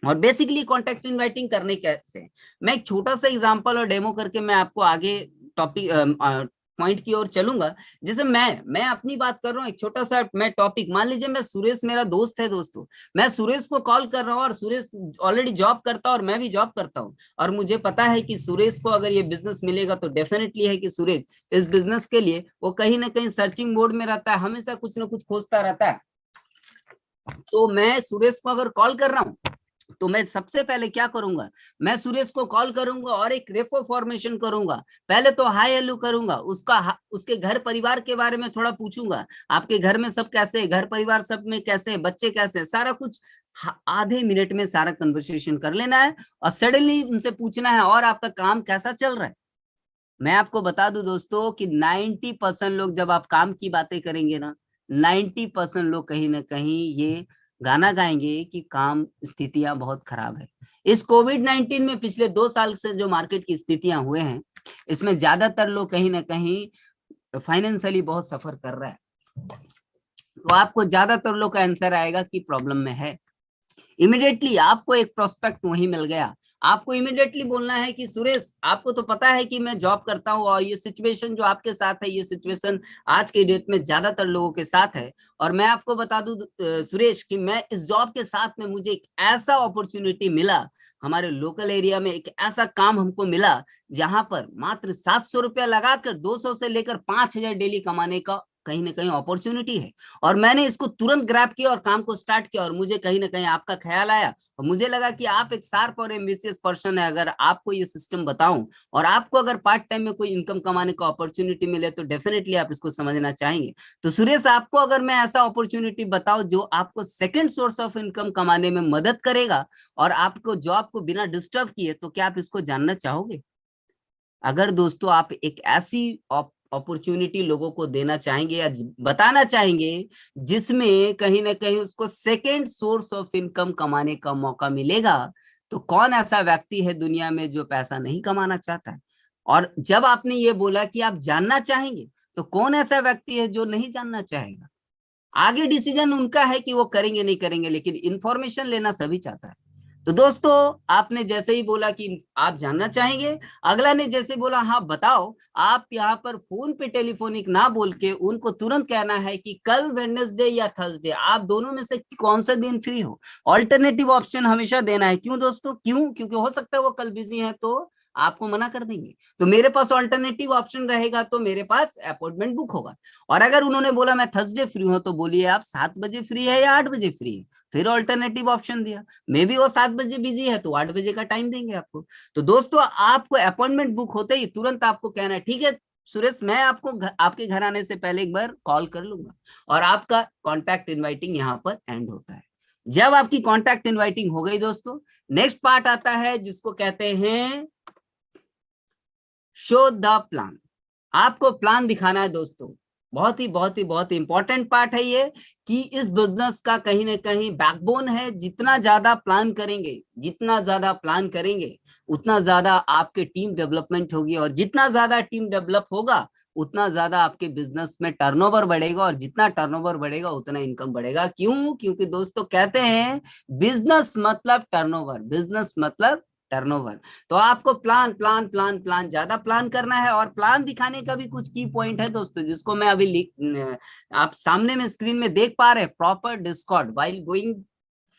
और बेसिकली कॉन्टैक्ट इनवाइटिंग करने कैसे, मैं एक छोटा सा एग्जांपल और डेमो करके मैं आपको आगे टॉपिक पॉइंट की ओर चलूंगा। जैसे मैं अपनी बात कर रहा हूँ, एक छोटा सा मैं टॉपिक, मान लीजिए मैं सुरेश मेरा दोस्त है दोस्तों, मैं सुरेश को कॉल कर रहा हूँ और सुरेश ऑलरेडी जॉब करता है और मैं भी जॉब करता हूँ। और मुझे पता है कि सुरेश को अगर ये बिजनेस मिलेगा तो डेफिनेटली है कि सुरेश इस बिजनेस के लिए वो कहीं ना कहीं सर्चिंग मोड में रहता है, हमेशा कुछ ना कुछ खोजता रहता है। तो मैं सुरेश को अगर कॉल कर रहा हूँ तो मैं सबसे पहले क्या करूंगा, मैं सुरेश को कॉल करूंगा और एक रेफो फॉर्मेशन करूंगा। पहले तो हाय हेलो करूंगा, उसके घर परिवार के बारे में थोड़ा पूछूंगा, आपके घर में सब कैसे है, घर परिवार सब में कैसे है, बच्चे कैसे है, सारा कुछ आधे मिनट में सारा कन्वर्सेशन कर लेना है। और सडनली उनसे पूछना है और आपका काम कैसा चल रहा है। मैं आपको बता दूं दोस्तों कि 90% लोग जब आप काम की बातें करेंगे ना, 90% लोग कहीं ना कहीं ये गाना गाएंगे कि काम स्थितियां बहुत खराब है। इस कोविड-19 में पिछले 2 साल से जो मार्केट की स्थितियां हुए हैं, इसमें ज्यादातर लोग कहीं ना कहीं फाइनेंशियली बहुत सफर कर रहा है। तो आपको ज्यादातर लोग का आंसर आएगा कि प्रॉब्लम में है। इमीडिएटली आपको एक प्रोस्पेक्ट वहीं मिल गया, आपको इमीडिएटली बोलना है कि सुरेश, आपको तो पता है कि मैं जॉब करता हूँ और ये सिचुएशन जो आपके साथ है, ये सिचुएशन आज के डेट में ज्यादातर लोगों के साथ है। और मैं आपको बता दूं सुरेश कि मैं इस जॉब के साथ में मुझे एक ऐसा अपॉर्चुनिटी मिला, हमारे लोकल एरिया में एक ऐसा काम हमको मिला जहां पर मात्र 700 रुपया लगाकर 200 से लेकर 5,000 डेली कमाने का कहीं ना कहीं अपॉर्चुनिटी है। और मैंने इसको तुरंत ग्रैब किया और काम को स्टार्ट किया। और मुझे कहीं ना कहीं आपका ख्याल आया और मुझे लगा कि आप एक शार्प और एम्बिशियस पर्सन है, अगर आपको ये सिस्टम बताऊं और आपको अगर पार्ट टाइम में कोई इनकम कमाने का अपॉर्चुनिटी मिले तो डेफिनेटली आप इसको समझना चाहेंगे। तो सुरेश, आपको अगर मैं ऐसा अपॉर्चुनिटी बताऊं जो आपको सेकंड सोर्स ऑफ इनकम कमाने में मदद करेगा और आपको जॉब को बिना डिस्टर्ब किए, तो क्या आप इसको जानना चाहोगे? अगर दोस्तों आप एक ऐसी अपॉर्चुनिटी लोगों को देना चाहेंगे या बताना चाहेंगे जिसमें कहीं ना कहीं उसको सेकेंड सोर्स ऑफ इनकम कमाने का मौका मिलेगा, तो कौन ऐसा व्यक्ति है दुनिया में जो पैसा नहीं कमाना चाहता है? और जब आपने ये बोला कि आप जानना चाहेंगे, तो कौन ऐसा व्यक्ति है जो नहीं जानना चाहेगा? आगे डिसीजन उनका है कि वो करेंगे नहीं करेंगे, लेकिन इंफॉर्मेशन लेना सभी चाहता है। तो दोस्तों, आपने जैसे ही बोला कि आप जानना चाहेंगे, अगला ने जैसे बोला हाँ बताओ, आप यहाँ पर फोन पे टेलीफोनिक ना बोल के उनको तुरंत कहना है कि कल वेडनेसडे या थर्सडे, आप दोनों में से कौन सा दिन फ्री हो। ऑल्टरनेटिव ऑप्शन हमेशा देना है। क्यों दोस्तों? क्योंकि हो सकता है वो कल बिजी है तो आपको मना कर देंगे। तो मेरे पास ऑल्टरनेटिव ऑप्शन रहेगा तो मेरे पास अपॉइंटमेंट बुक होगा। और अगर उन्होंने बोला मैं थर्सडे फ्री हूं, तो बोलिए आप 7 बजे फ्री है या 8 बजे फ्री है, फिर ऑल्टरनेटिव ऑप्शन दिया। मे बी वो 7 बजे बिजी है तो 8 बजे का टाइम देंगे आपको। तो दोस्तों, आपको अपॉइंटमेंट बुक होते ही तुरंत आपको कहना है ठीक है सुरेश, मैं आपको आपके घर आने से पहले एक बार कॉल कर लूंगा, और आपका कॉन्टैक्ट इनवाइटिंग यहाँ पर एंड होता है। जब आपकी कॉन्ट्रैक्ट इनवाइटिंग हो गई दोस्तों, नेक्स्ट पार्ट आता है जिसको कहते हैं शो द प्लान। आपको प्लान दिखाना है दोस्तों। बहुत ही इंपॉर्टेंट पार्ट है ये, कि इस बिजनेस का कहीं ना कहीं बैकबोन है। जितना ज्यादा प्लान करेंगे उतना ज्यादा आपके टीम डेवलपमेंट होगी, और जितना ज्यादा टीम डेवलप होगा उतना ज्यादा आपके बिजनेस में टर्नओवर बढ़ेगा, और जितना टर्नओवर बढ़ेगा उतना इनकम बढ़ेगा। क्यों? क्योंकि दोस्तों कहते हैं बिजनेस मतलब टर्नओवर, बिजनेस मतलब टर्नओवर। तो आपको प्लान प्लान प्लान प्लान ज्यादा प्लान करना है, और प्लान दिखाने का भी कुछ की पॉइंट है दोस्तों, जिसको मैं अभी आप सामने में स्क्रीन में देख पा रहे हैं। Proper Discord while going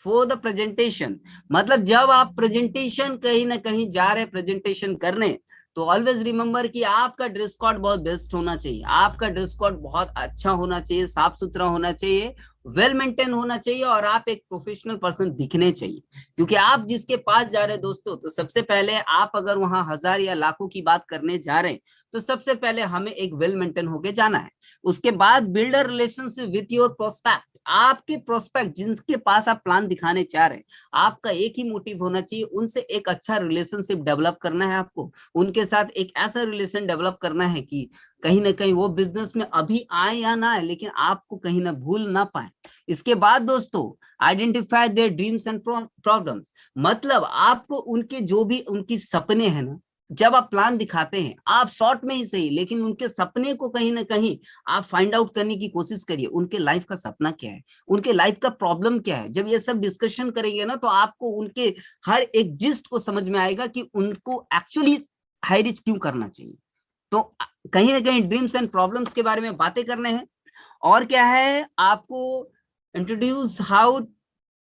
for the presentation, मतलब जब आप प्रेजेंटेशन कहीं ना कहीं जा रहे प्रेजेंटेशन करने, तो ऑलवेज रिमेंबर कि आपका ड्रेस कोड बहुत बेस्ट होना चाहिए, आपका ड्रेस कोड बहुत अच्छा होना चाहिए, साफ सुथरा होना चाहिए, वेल मेंटेन होना चाहिए, और आप एक प्रोफेशनल पर्सन दिखने चाहिए। क्योंकि आप जिसके पास जा रहे हैं दोस्तों, तो सबसे पहले आप अगर वहां हजार या लाखों की बात करने जा रहे हैं, तो सबसे पहले हमें एक वेल मेंटेन होके जाना है। उसके बाद build a relationship with your prospect. आपके प्रोस्पेक्ट जिनके पास आप प्लान दिखाने चाह रहे हैं, आपका एक ही मोटिव होना चाहिए, उनसे एक अच्छा रिलेशनशिप डेवलप करना है आपको। उनके साथ एक ऐसा रिलेशन डेवलप करना है कि कहीं ना कहीं वो बिजनेस में अभी आए या ना आए, लेकिन आपको कहीं ना भूल ना पाए। इसके बाद दोस्तों identify their dreams and problems, मतलब आपको उनके जो भी उनकी सपने हैं ना, जब आप प्लान दिखाते हैं, आप शॉर्ट में ही सही, लेकिन उनके सपने को कहीं ना कहीं आप फाइंड आउट करने की कोशिश करिए। उनके लाइफ का सपना क्या है, उनके लाइफ का प्रॉब्लम क्या है। जब ये सब डिस्कशन करेंगे ना, तो आपको उनके हर एक जिस्ट को समझ में आएगा कि उनको एक्चुअली हाई रिच क्यों करना चाहिए। तो कहीं ना कहीं ड्रीम्स एंड प्रॉब्लम्स के बारे में बातें करने हैं। और क्या है, आपको introduce how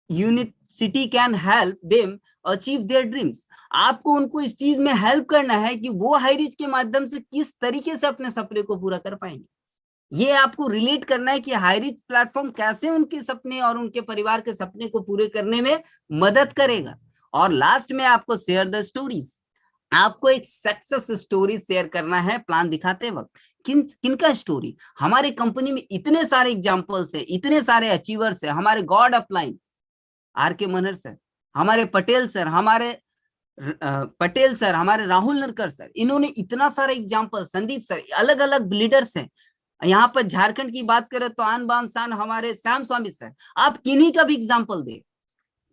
unit city can help them achieve their dreams. आपको उनको इस चीज में हेल्प करना है कि वो हाई रिच के माध्यम से किस तरीके से अपने सपने को पूरा कर पाएंगे। ये आपको रिलेट करना है कि हाई रिच प्लेटफॉर्म कैसे उनके सपने और उनके परिवार के सपने को पूरे करने में मदद करेगा। और लास्ट में आपको शेयर द स्टोरीज। आपको एक सक्सेस स्टोरी शेयर करना है प्लान दिखाते वक्त। किनका स्टोरी? हमारे कंपनी में इतने सारे एग्जांपल्स है, इतने सारे अचीवर्स है। हमारे God upline are K Manhar sir, हमारे पटेल सर, हमारे राहुल नरकर सर, इन्होंने इतना सारा एग्जाम्पल, संदीप सर, अलग अलग लीडर्स हैं। यहाँ पर झारखंड की बात करें तो आन बान शान हमारे श्याम स्वामी सर। आप किन्हीं का भी एग्जाम्पल दे,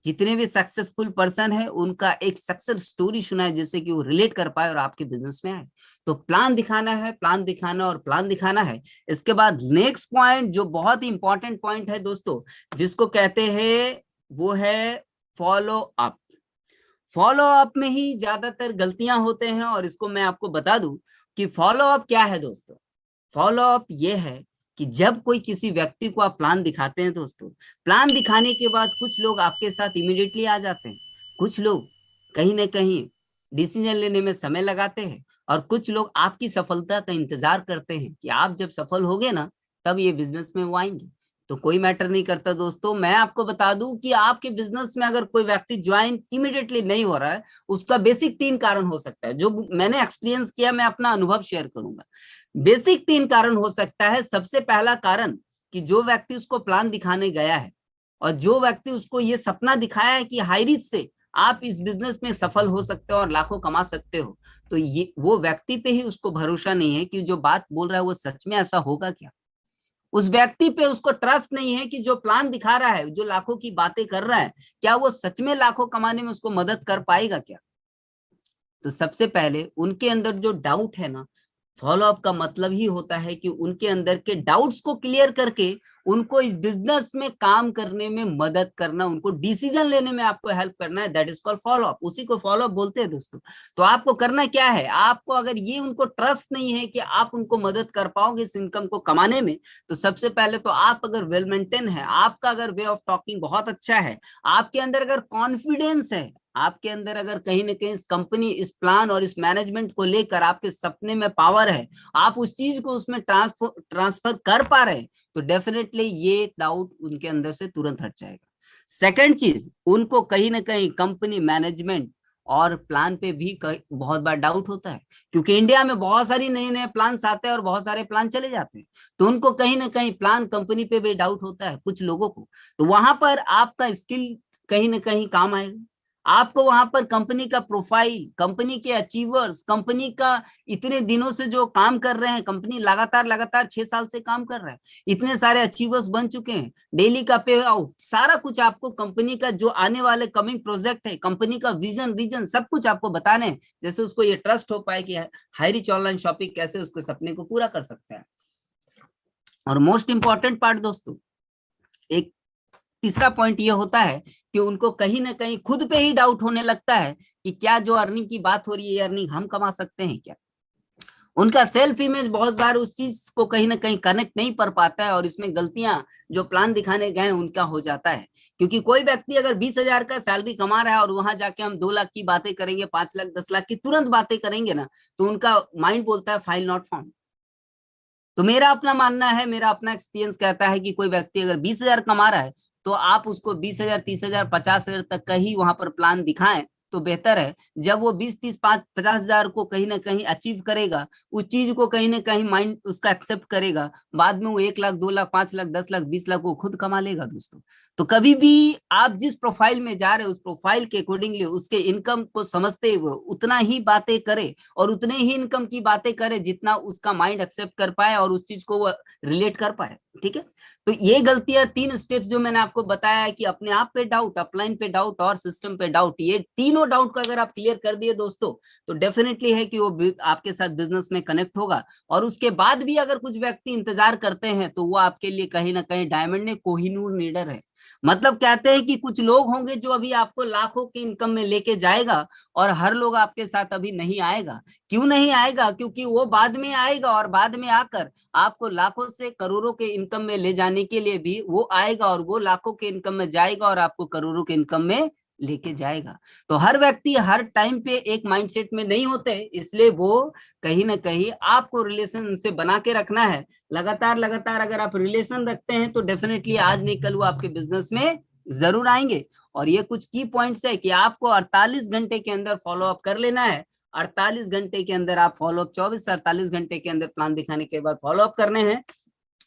जितने भी सक्सेसफुल पर्सन है उनका एक सक्सेस स्टोरी सुनाए, जिससे कि वो रिलेट कर पाए और आपके बिजनेस में आए। तो प्लान दिखाना है, प्लान दिखाना और प्लान दिखाना है। इसके बाद नेक्स्ट पॉइंट जो बहुत ही इंपॉर्टेंट पॉइंट है दोस्तों, जिसको कहते हैं वो है फॉलो अप। फॉलो अप में ही ज्यादातर गलतियां होते हैं, और इसको मैं आपको बता दूं कि फॉलो अप क्या है दोस्तों। फॉलो अप ये है कि जब कोई किसी व्यक्ति को आप प्लान दिखाते हैं दोस्तों, प्लान दिखाने के बाद कुछ लोग आपके साथ इमीडिएटली आ जाते हैं, कुछ लोग कहीं ना कहीं डिसीजन लेने में समय लगाते हैं, और कुछ लोग आपकी सफलता का इंतजार करते हैं कि आप जब सफल होगे ना, तब ये बिजनेस में वो आएंगे। तो कोई मैटर नहीं करता दोस्तों। मैं आपको बता दूं कि आपके बिजनेस में अगर कोई व्यक्ति ज्वाइन इमीडिएटली नहीं हो रहा है, उसका बेसिक 3 कारण हो सकता है, जो मैंने एक्सपीरियंस किया, मैं अपना अनुभव शेयर करूंगा। बेसिक 3 कारण हो सकता है। सबसे पहला कारण कि जो व्यक्ति उसको प्लान दिखाने गया है, और जो व्यक्ति उसको ये सपना दिखाया है कि हाई रिच से आप इस बिजनेस में सफल हो सकते हो और लाखों कमा सकते हो, तो ये वो व्यक्ति पे ही उसको भरोसा नहीं है कि जो बात बोल रहा है वो सच में ऐसा होगा क्या। उस व्यक्ति पे उसको ट्रस्ट नहीं है कि जो प्लान दिखा रहा है, जो लाखों की बातें कर रहा है, क्या वो सच में लाखों कमाने में उसको मदद कर पाएगा क्या। तो सबसे पहले उनके अंदर जो डाउट है ना, फॉलो अप का मतलब ही होता है कि उनके अंदर के डाउट्स को क्लियर करके उनको इस बिजनेस में काम करने में मदद करना, उनको डिसीजन लेने में आपको हेल्प करना है। That is called follow up. उसी को फॉलो अप बोलते हैं दोस्तों। तो आपको करना क्या है, आपको अगर ये उनको ट्रस्ट नहीं है कि आप उनको मदद कर पाओगे इस इनकम को कमाने में, तो सबसे पहले तो आप अगर वेल मेंटेन है, आपका अगर वे ऑफ टॉकिंग बहुत अच्छा है, आपके अंदर अगर कॉन्फिडेंस है, आपके अंदर अगर कहीं ना कहीं इस कंपनी, इस प्लान और इस मैनेजमेंट को लेकर आपके सपने में पावर है, आप उस चीज को उसमें ट्रांसफर कर पा रहे हैं, तो डेफिनेटली ये डाउट उनके अंदर से तुरंत हट जाएगा। सेकंड चीज, उनको कहीं ना कहीं कंपनी मैनेजमेंट और प्लान पे भी बहुत बार डाउट होता है, क्योंकि इंडिया में बहुत सारी नए नए प्लान्स आते हैं और बहुत सारे प्लान चले जाते हैं, तो उनको कहीं ना कहीं प्लान कंपनी पे भी डाउट होता है कुछ लोगों को। तो वहां पर आपका स्किल कहीं ना कहीं काम आएगा। आपको वहां पर कंपनी का प्रोफाइल, कंपनी के अचीवर्स, कंपनी का इतने दिनों से जो काम कर रहे हैं, कंपनी लगातार लगातार 6 साल से काम कर रहा है, इतने सारे अचीवर्स बन चुके हैं, डेली का पे आउट, सारा कुछ आपको कंपनी का जो आने वाले कमिंग प्रोजेक्ट है, कंपनी का विजन रीजन सब कुछ आपको बताने हैं, जैसे उसको ये ट्रस्ट हो पाए कि हाई रिच ऑनलाइन शॉपिंग कैसे उसके सपने को पूरा कर सकता है। और मोस्ट इंपॉर्टेंट पार्ट दोस्तों, एक तीसरा पॉइंट ये होता है कि उनको कहीं ना कहीं खुद पे ही डाउट होने लगता है कि क्या जो अर्निंग की बात हो रही है, ये अर्निंग हम कमा सकते हैं क्या। उनका सेल्फ इमेज बहुत बार उस चीज को कहीं ना कहीं कनेक्ट नहीं कर पाता है, और इसमें गलतियां जो प्लान दिखाने गए उनका हो जाता है। क्योंकि कोई व्यक्ति अगर 20,000 का सैलरी कमा रहा है और वहां जाके हम 2 लाख की बातें करेंगे, 5 लाख 10 लाख की तुरंत बातें करेंगे ना, तो उनका माइंड बोलता है फाइल नॉट फाउंड। तो मेरा अपना मानना है, मेरा अपना एक्सपीरियंस कहता है कि कोई व्यक्ति अगर 20,000 कमा रहा है तो आप उसको 20,000, 30,000, 50,000 तक का ही वहां पर प्लान दिखाएं तो बेहतर है। जब वो 20, 30, 50,000 को कहीं ना कहीं अचीव करेगा, उस चीज को कहीं ना कहीं माइंड उसका एक्सेप्ट करेगा, बाद में वो 1 लाख, 2 लाख, 5 लाख, 10 लाख, 20 लाख वो खुद कमा लेगा दोस्तों। तो कभी भी आप जिस प्रोफाइल में जा रहे हो उस प्रोफाइल के अकॉर्डिंगली उसके इनकम को समझते हुए उतना ही बातें करे और उतने ही इनकम की बातें करे जितना उसका माइंड एक्सेप्ट कर पाए और उस चीज को वो रिलेट कर पाए। ठीक है, तो ये गलतियां 3 स्टेप्स जो मैंने आपको बताया है कि अपने आप पे डाउट, अपलाइन पे डाउट और सिस्टम पे डाउट, ये तीनों डाउट को अगर आप क्लियर कर दिए दोस्तों तो डेफिनेटली है कि वो आपके साथ बिजनेस में कनेक्ट होगा। और उसके बाद भी अगर कुछ व्यक्ति इंतजार करते हैं तो वो आपके लिए कहीं ना कहीं डायमंड ने कोहिनूर नीडर है। मतलब कहते हैं कि कुछ लोग होंगे जो अभी आपको लाखों की इनकम में लेके जाएगा और हर लोग आपके साथ अभी नहीं आएगा। क्यों नहीं आएगा? क्योंकि वो बाद में आएगा और बाद में आकर आपको लाखों से करोड़ों के इनकम में ले जाने के लिए भी वो आएगा और वो लाखों के इनकम में जाएगा और आपको करोड़ों के इनकम में लेके जाएगा। तो हर व्यक्ति हर टाइम पे एक माइंडसेट में नहीं होते, इसलिए वो कहीं ना कहीं आपको रिलेशन उनसे बना के रखना है। लगातार लगातार अगर आप रिलेशन रखते हैं तो डेफिनेटली आज नहीं कल वो आपके बिजनेस में जरूर आएंगे। और ये कुछ की पॉइंट्स है कि आपको 48 घंटे के अंदर फॉलो अप कर लेना है। 48 घंटे के अंदर आप फॉलो अप, 24 से 48 घंटे के अंदर प्लान दिखाने के बाद फॉलो अप करने हैं।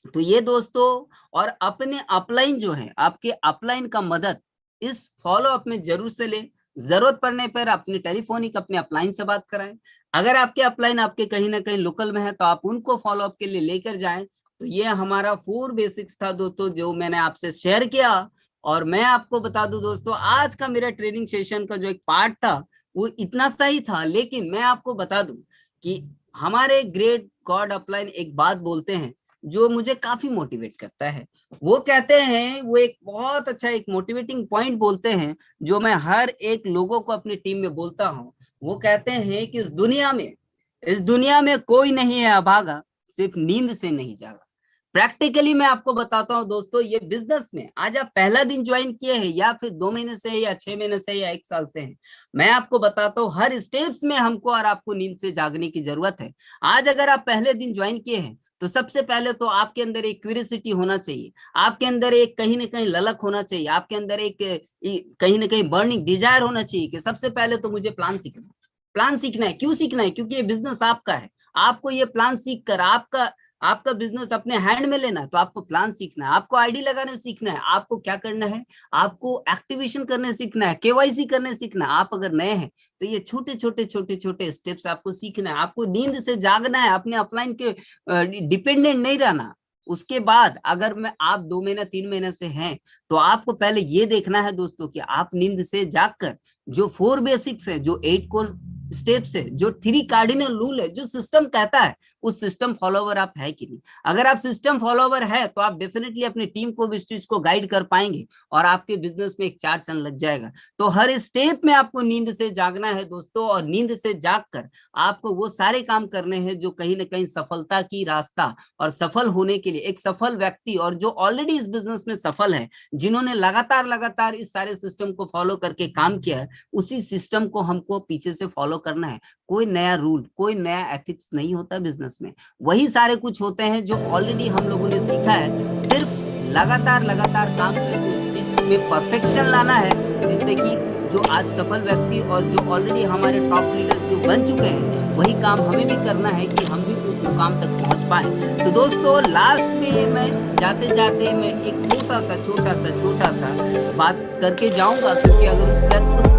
तो ये दोस्तों, और अपने अपलाइन जो है, आपके अपलाइन का मदद इस फॉलो अप में जरूर से ले। जरूरत पड़ने पर अपने टेलीफोनिक अपने अपलाइन से बात कराएं। अगर आपके अपलाइन आपके कहीं ना कहीं लोकल में है तो आप उनको फॉलो अप के लिए लेकर जाएं। तो ये हमारा 4 बेसिक्स था दोस्तों जो मैंने आपसे शेयर किया। और मैं आपको बता दूं दोस्तों, आज का मेरा ट्रेनिंग सेशन का जो एक पार्ट था वो इतना सही था, लेकिन मैं आपको बता दूं कि हमारे ग्रेट गॉड अपलाइन एक बात बोलते हैं जो मुझे काफी मोटिवेट करता है। वो कहते हैं, वो एक बहुत अच्छा एक मोटिवेटिंग पॉइंट बोलते हैं जो मैं हर एक लोगों को अपनी टीम में बोलता हूं। वो कहते हैं कि इस दुनिया में कोई नहीं है अभागा, सिर्फ नींद से नहीं जागा। प्रैक्टिकली मैं आपको बताता हूं दोस्तों, ये बिजनेस में आज आप पहला दिन ज्वाइन किए हैं या फिर 2 महीने से या 6 महीने से या 1 साल से हैं, मैं आपको बताता हूं हर स्टेप्स में हमको और आपको नींद से जागने की जरूरत है। आज अगर आप पहले दिन ज्वाइन किए हैं तो सबसे पहले तो आपके अंदर एक क्यूरियोसिटी होना चाहिए, आपके अंदर एक कहीं ना कहीं ललक होना चाहिए, आपके अंदर एक कहीं ना कहीं बर्निंग डिजायर होना चाहिए कि सबसे पहले तो मुझे प्लान सीखना है। प्लान सीखना है, क्यों सीखना है? क्योंकि ये बिजनेस आपका है। आपको ये प्लान सीख कर आपका बिजनेस अपने हैंड में लेना है तो आपको प्लान सीखना है, आपको आईडी लगाने सीखना है, आपको क्या करना है, आपको एक्टिवेशन करने सीखना है, केवाईसी करने सीखना है। आप अगर नए हैं तो ये छोटे छोटे छोटे छोटे स्टेप्स आपको सीखना है। आपको नींद से जागना है, अपने अपलाइन के डिपेंडेंट नहीं रहना। उसके बाद अगर मैं आप 2 महीने 3 महीने से हैं तो आपको पहले ये देखना है दोस्तों कि आप नींद से जागकर जो 4 बेसिक्स है, जो 8 कोर स्टेप्स है, जो 3 कार्डिनल रूल है, जो सिस्टम कहता है, उस सिस्टम फॉलोवर आप है कि नहीं। अगर आप सिस्टम फॉलोवर है तो आप डेफिनेटली अपनी टीम को भी इस चीज को गाइड कर पाएंगे और आपके बिजनेस में एक चार चंद लग जाएगा। तो हर स्टेप में आपको नींद से जागना है दोस्तों, और नींद से जागकर आपको वो सारे काम करने हैं जो कहीं ना कहीं सफलता की रास्ता और सफल होने के लिए एक सफल व्यक्ति, और जो ऑलरेडी इस बिजनेस में सफल है, जिन्होंने लगातार लगातार इस सारे सिस्टम को फॉलो करके काम किया है, उसी सिस्टम को हमको पीछे से फॉलो करना है। कोई नया रूल, कोई नया एथिक्स नहीं होता बिजनेस में, वही सारे कुछ होते हैं जो ऑलरेडी हम लोगों ने सीखा है। सिर्फ लगातार लगातार काम करके उस चीज में परफेक्शन लाना है, जिससे कि जो आज सफल व्यक्ति और जो ऑलरेडी हमारे टॉप लीडर्स जो बन चुके हैं, वही काम हमें भी करना है कि हम भी उस मुकाम तक पहुंच पाए। तो दोस्तों लास्ट में मैं जाते जाते मैं एक छोटा सा बात करके जाऊंगा, क्योंकि अगर उस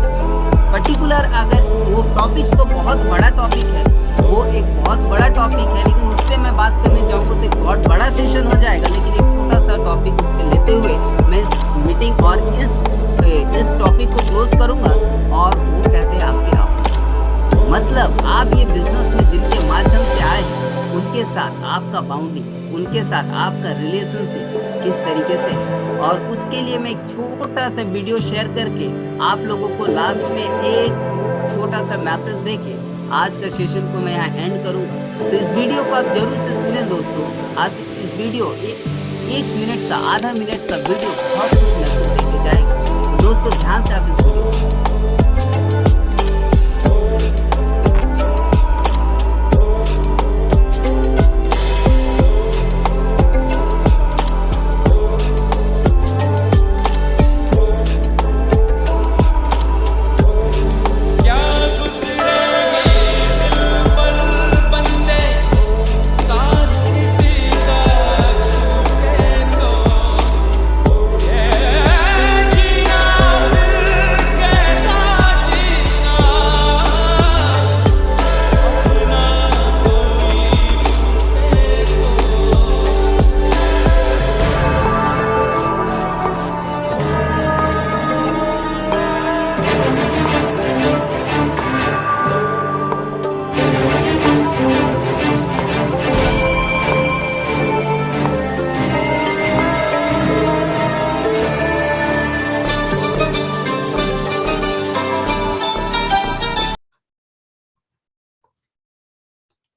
पर्टिकुलर अगर वो टॉपिक्स तो बहुत बड़ा टॉपिक है, वो एक बहुत बड़ा टॉपिक है, लेकिन उस पर मैं बात करने जाऊंगा तो एक बहुत बड़ा सेशन हो जाएगा। लेकिन एक छोटा सा टॉपिक उस पर लेते हुए मैं इस मीटिंग और इस टॉपिक को क्लोज करूंगा। और वो कहते हैं आपके आप, मतलब आप ये बिजनेस में जिनके माध्यम से आए हैं, उनके साथ आपका बाउंडिंग, उनके साथ आपका रिलेशनशिप किस तरीके से, और उसके लिए मैं एक छोटा सा वीडियो शेयर करके आप लोगों को लास्ट में एक छोटा सा मैसेज देके आज का सेशन को मैं यहाँ एंड करूंगा। तो इस वीडियो को आप जरूर से सुने दोस्तों। आज इस वीडियो एक मिनट का, आधा मिनट का वीडियो बहुत कुछ मैसेज देके जाएगा। तो दोस्तों ध्यान से आप इस वीडियो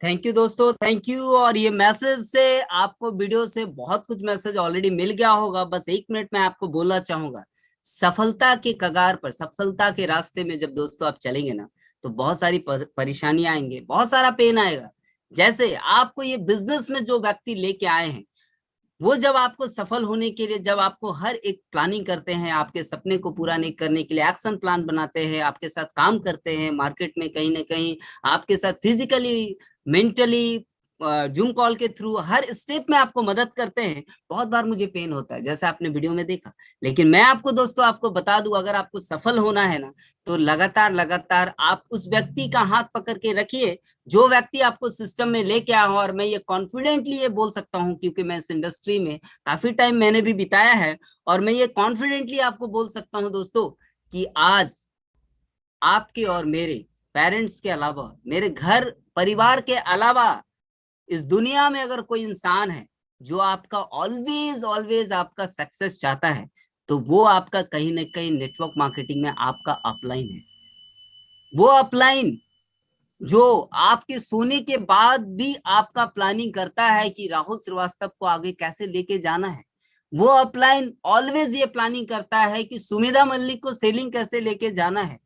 थैंक यू दोस्तों, थैंक यू। और ये मैसेज से आपको वीडियो से बहुत कुछ मैसेज ऑलरेडी मिल गया होगा। बस एक मिनट में आपको बोलना चाहूंगा, सफलता के कगार पर, सफलता के रास्ते में जब दोस्तों आप चलेंगे ना, तो बहुत सारी परेशानियां आएंगे, बहुत सारा पेन आएगा। जैसे आपको ये बिजनेस में जो व्यक्ति लेके आए हैं, वो जब आपको सफल होने के लिए, जब आपको हर एक प्लानिंग करते हैं, आपके सपने को पूरा नहीं करने के लिए एक्शन प्लान बनाते हैं, आपके साथ काम करते हैं, मार्केट में कहीं ना कहीं आपके साथ फिजिकली, मेंटली, जूम कॉल के थ्रू हर स्टेप में आपको मदद करते हैं, बहुत बार मुझे पेन होता है, जैसे आपने वीडियो में देखा। लेकिन मैं आपको दोस्तों आपको बता दूं, अगर आपको सफल होना है ना, तो लगातार आप उस व्यक्ति का हाथ पकड़ के रखिए, जो व्यक्ति आपको सिस्टम में लेके आया हो। और मैं ये कॉन्फिडेंटली ये बोल सकता हूँ, क्योंकि मैं इस इंडस्ट्री में काफी टाइम मैंने भी बिताया है, और मैं ये कॉन्फिडेंटली आपको बोल सकता हूँ दोस्तों कि आज आपके और मेरे पेरेंट्स के अलावा, मेरे घर परिवार के अलावा, इस दुनिया में अगर कोई इंसान है जो आपका ऑलवेज आपका सक्सेस चाहता है, तो वो आपका कहीं ना कहीं नेटवर्क मार्केटिंग में आपका अपलाइन है। वो अपलाइन जो आपके सोने के बाद भी आपका प्लानिंग करता है कि राहुल श्रीवास्तव को आगे कैसे लेके जाना है। वो अपलाइन ऑलवेज ये प्लानिंग करता है कि सुमिधा मल्लिक को सेलिंग कैसे लेके जाना है,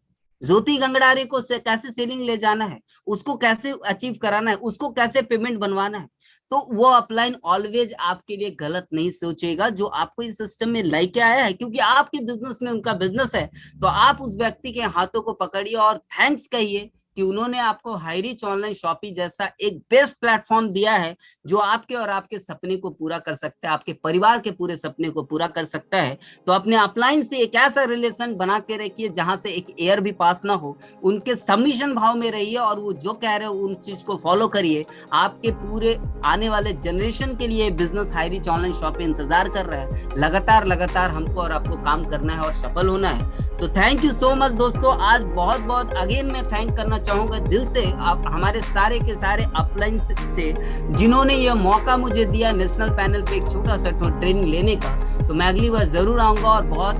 ज्योति गंगड़ारे को कैसे सेलिंग ले जाना है, उसको कैसे अचीव कराना है, उसको कैसे पेमेंट बनवाना है। तो वो अपलाइन ऑलवेज आपके लिए गलत नहीं सोचेगा, जो आपको इस सिस्टम में लेके आया है, क्योंकि आपके बिजनेस में उनका बिजनेस है। तो आप उस व्यक्ति के हाथों को पकड़िए और थैंक्स कहिए कि उन्होंने आपको हाईरीच ऑनलाइन शॉपिंग जैसा एक बेस्ट प्लेटफॉर्म दिया है, जो आपके और आपके सपने को पूरा कर सकता है, आपके परिवार के पूरे सपने को पूरा कर सकता है। तो अपने अपलाइन से एक ऐसा रिलेशन बना के रखिए जहां से एक एयर भी पास ना हो, उनके सबमिशन भाव में रहिए, और वो जो कह रहे हो उन चीज को फॉलो करिए। आपके पूरे आने वाले जनरेशन के लिए बिजनेस हाईरीच ऑनलाइन शॉपिंग इंतजार कर रहा है। लगातार हमको और आपको काम करना है और सफल होना है। So thank you so much दोस्तों। आज बहुत अगेन मैं थैंक करना चाहूंगा दिल से आप हमारे सारे के सारे अपलाइन से, जिन्होंने ये मौका मुझे दिया नेशनल पैनल पे एक छोटा सा ट्रेनिंग लेने का। तो मैं अगली बार जरूर आऊंगा और बहुत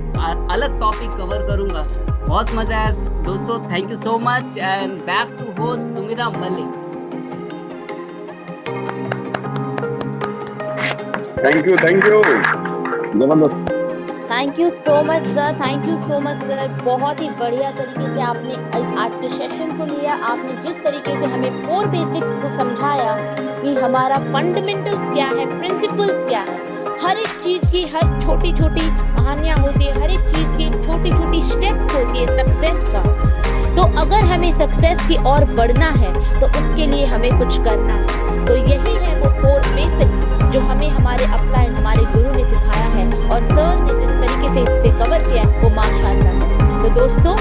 अलग टॉपिक कवर करूंगा। बहुत मजा आया दोस्तों, thank you so much and back to host Sumidha Mallik.
Thank you जबरदस्त।
Thank you so much sir, thank you so much sir. बहुत ही बढ़िया तरीके से आपने आज के सेशन को लिया। आपने जिस तरीके से हमें 4 बेसिक्स को समझाया कि हमारा फंडामेंटल्स क्या है, प्रिंसिपल्स क्या है, हर एक चीज की हर छोटी छोटी कहानियां होती है, हर एक चीज की छोटी छोटी स्टेप्स होती है सक्सेस का। तो अगर हमें सक्सेस की ओर बढ़ना है तो उसके लिए हमें कुछ करना है। तो यही है वो 4 बेसिक्स जो हमें हमारे अपलाइन हमारे गुरु ने सिखाया है, और सर ने जिस तरीके से इसे कवर किया है वो माशाल्लाह है। तो दोस्तों,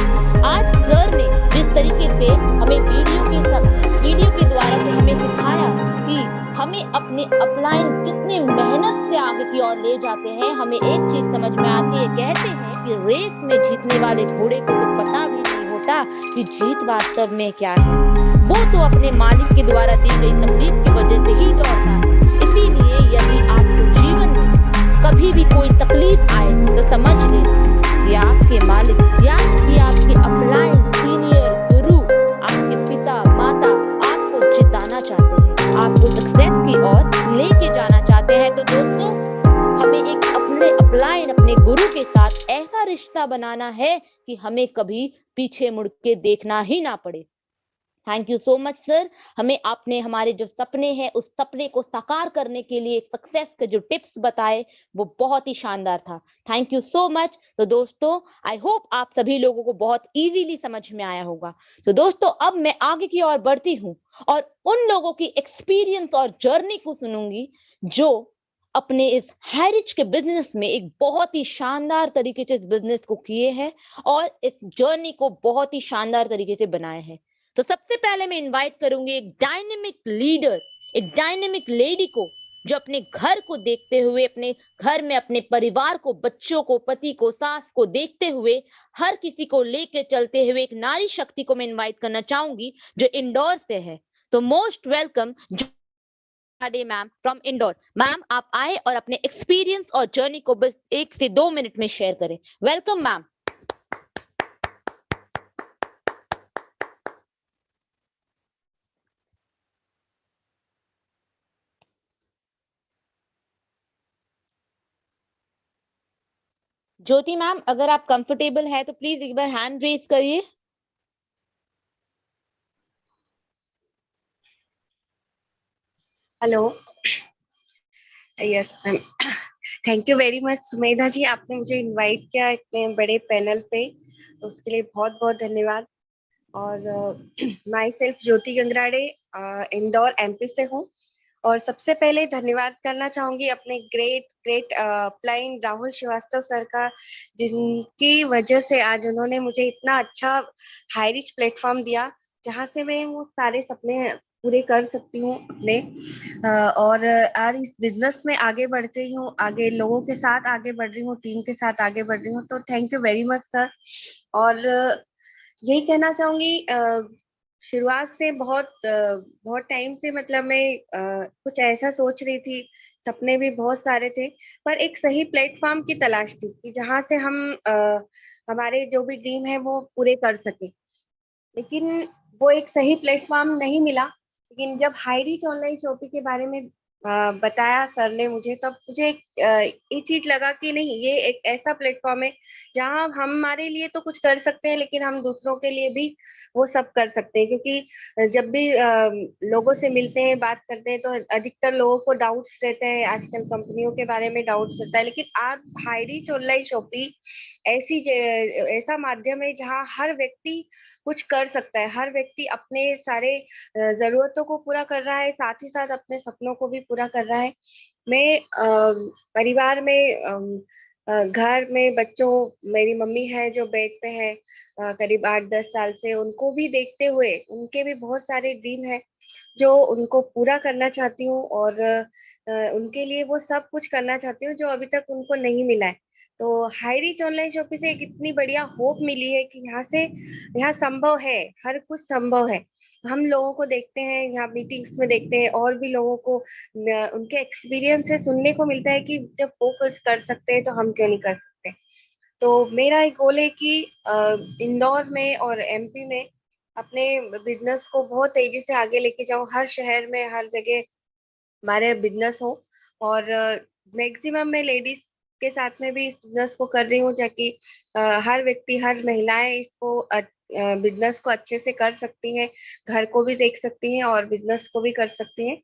आज सर ने जिस तरीके से हमें वीडियो के द्वारा से हमें सिखाया कि हमें अपने अपलाइन कितनी मेहनत से आगे की ओर ले जाते हैं, हमें एक चीज समझ में आती है। कहते हैं कि रेस में जीतने वाले घोड़े को तो पता भी नहीं होता कि जीत वास्तव में क्या है। वो तो अपने मालिक के द्वारा दी गई तकलीफ की वजह से ही दौड़ता है। इसीलिए यदि आपको जीवन में कभी भी कोई तकलीफ आए तो समझ लें कि आपके मालिक या कि आपके अपलाइन सीनियर गुरु, आपके पिता माता आपको जिताना चाहते हैं, आपको सक्सेस की ओर लेके जाना चाहते हैं। तो दोस्तों, हमें एक अपने अपलाइन अपने गुरु के साथ ऐसा रिश्ता बनाना है कि हमें कभी पीछे मुड़ के देखना ही ना पड़े। Thank you so much sir. हमें आपने हमारे जो सपने हैं उस सपने को साकार करने के लिए सक्सेस के जो टिप्स बताए वो बहुत ही शानदार था। Thank you so much. तो दोस्तों, आई होप आप सभी लोगों को बहुत इजीली समझ में आया होगा। तो दोस्तों, अब मैं आगे की ओर बढ़ती हूँ और उन लोगों की एक्सपीरियंस और जर्नी को सुनूंगी जो अपने इस हाईरिच के बिजनेस में एक बहुत ही शानदार तरीके से इस बिजनेस को किए हैं और इस जर्नी को बहुत ही शानदार तरीके से बनाए हैं। तो सबसे पहले मैं इनवाइट करूंगी एक डायनेमिक लीडर, एक डायनेमिक लेडी को, जो अपने घर को देखते हुए, अपने घर में अपने परिवार को, बच्चों को, पति को, सास को देखते हुए हर किसी को लेके चलते हुए एक नारी शक्ति को मैं इनवाइट करना चाहूंगी जो इंदौर से है। तो most welcome ma'am from Indore. Ma'am, आप आए और अपने एक्सपीरियंस और जर्नी को बस 1 से 2 मिनट में शेयर करें। Welcome ma'am. ज्योति मैम, अगर आप कंफर्टेबल है तो प्लीज एक बार हैंड रेज करिए।
Hello, yes ma'am. Thank you very much Sumedha ji, आपने मुझे इनवाइट किया इतने बड़े पैनल पे, तो उसके लिए बहुत बहुत धन्यवाद। और my self Jyoti Gangrade, Indore MP से हूँ। और सबसे पहले धन्यवाद करना चाहूंगी अपने great great upline Rahul Srivastava sir का, जिनकी वजह से आज उन्होंने मुझे इतना अच्छा हाई रिच प्लेटफॉर्म दिया जहाँ से मैं वो सारे सपने पूरे कर सकती हूँ अपने। और आज इस बिजनेस में आगे बढ़ती हूँ, आगे लोगों के साथ आगे बढ़ रही हूँ, टीम के साथ आगे बढ़ रही हूँ। तो thank you very much sir. और यही कहना चाहूंगी, शुरुआत से बहुत टाइम से मतलब मैं कुछ ऐसा सोच रही थी, सपने भी बहुत सारे थे, पर एक सही प्लेटफॉर्म की तलाश थी कि जहाँ से हम हमारे जो भी ड्रीम है वो पूरे कर सके। लेकिन वो एक सही प्लेटफॉर्म नहीं मिला। लेकिन जब हाई रीच ऑनलाइन शॉपिंग के बारे में बताया सर ने मुझे, तब मुझे एक चीज लगा कि नहीं, ये एक ऐसा प्लेटफॉर्म है जहाँ हम हमारे लिए तो कुछ कर सकते हैं, लेकिन हम दूसरों के लिए भी वो सब कर सकते हैं। क्योंकि जब भी लोगों से मिलते हैं, बात करते हैं, तो अधिकतर लोगों को डाउट्स रहते हैं, आजकल कंपनियों के बारे में डाउट्स रहता है। लेकिन आप हाई रीच ऑनलाइन शॉपिंग ऐसा माध्यम है जहाँ हर व्यक्ति कुछ कर सकता है, हर व्यक्ति अपने सारे जरूरतों को पूरा कर रहा है, साथ ही साथ अपने सपनों को भी पूरा कर रहा है। मैं परिवार में घर में बच्चों, मेरी मम्मी है जो बेड पे है करीब 8-10 साल से, उनको भी देखते हुए उनके भी बहुत सारे ड्रीम है जो उनको पूरा करना चाहती हूँ। और उनके लिए वो सब कुछ करना चाहती हूँ जो अभी तक उनको नहीं मिला है। तो हाई रीच ऑनलाइन शॉपिंग से एक इतनी बढ़िया होप मिली है कि यहाँ संभव है, हर कुछ संभव है। हम लोगों को देखते हैं, यहाँ मीटिंग्स में देखते हैं, और भी लोगों को उनके एक्सपीरियंस से सुनने को मिलता है कि जब वो कुछ कर सकते हैं तो हम क्यों नहीं कर सकते। तो मेरा एक गोल है कि इंदौर में और एमपी में अपने बिजनेस को बहुत तेजी से आगे लेके जाऊं, हर शहर में हर जगह हमारे बिजनेस हो। और मैक्सिमम मैं लेडीज के साथ में भी इस बिजनेस को कर रही हूँ, ताकि हर व्यक्ति, हर महिलाएं इसको बिजनेस को अच्छे से कर सकती हैं, घर को भी देख सकती हैं और बिजनेस को भी कर सकती हैं।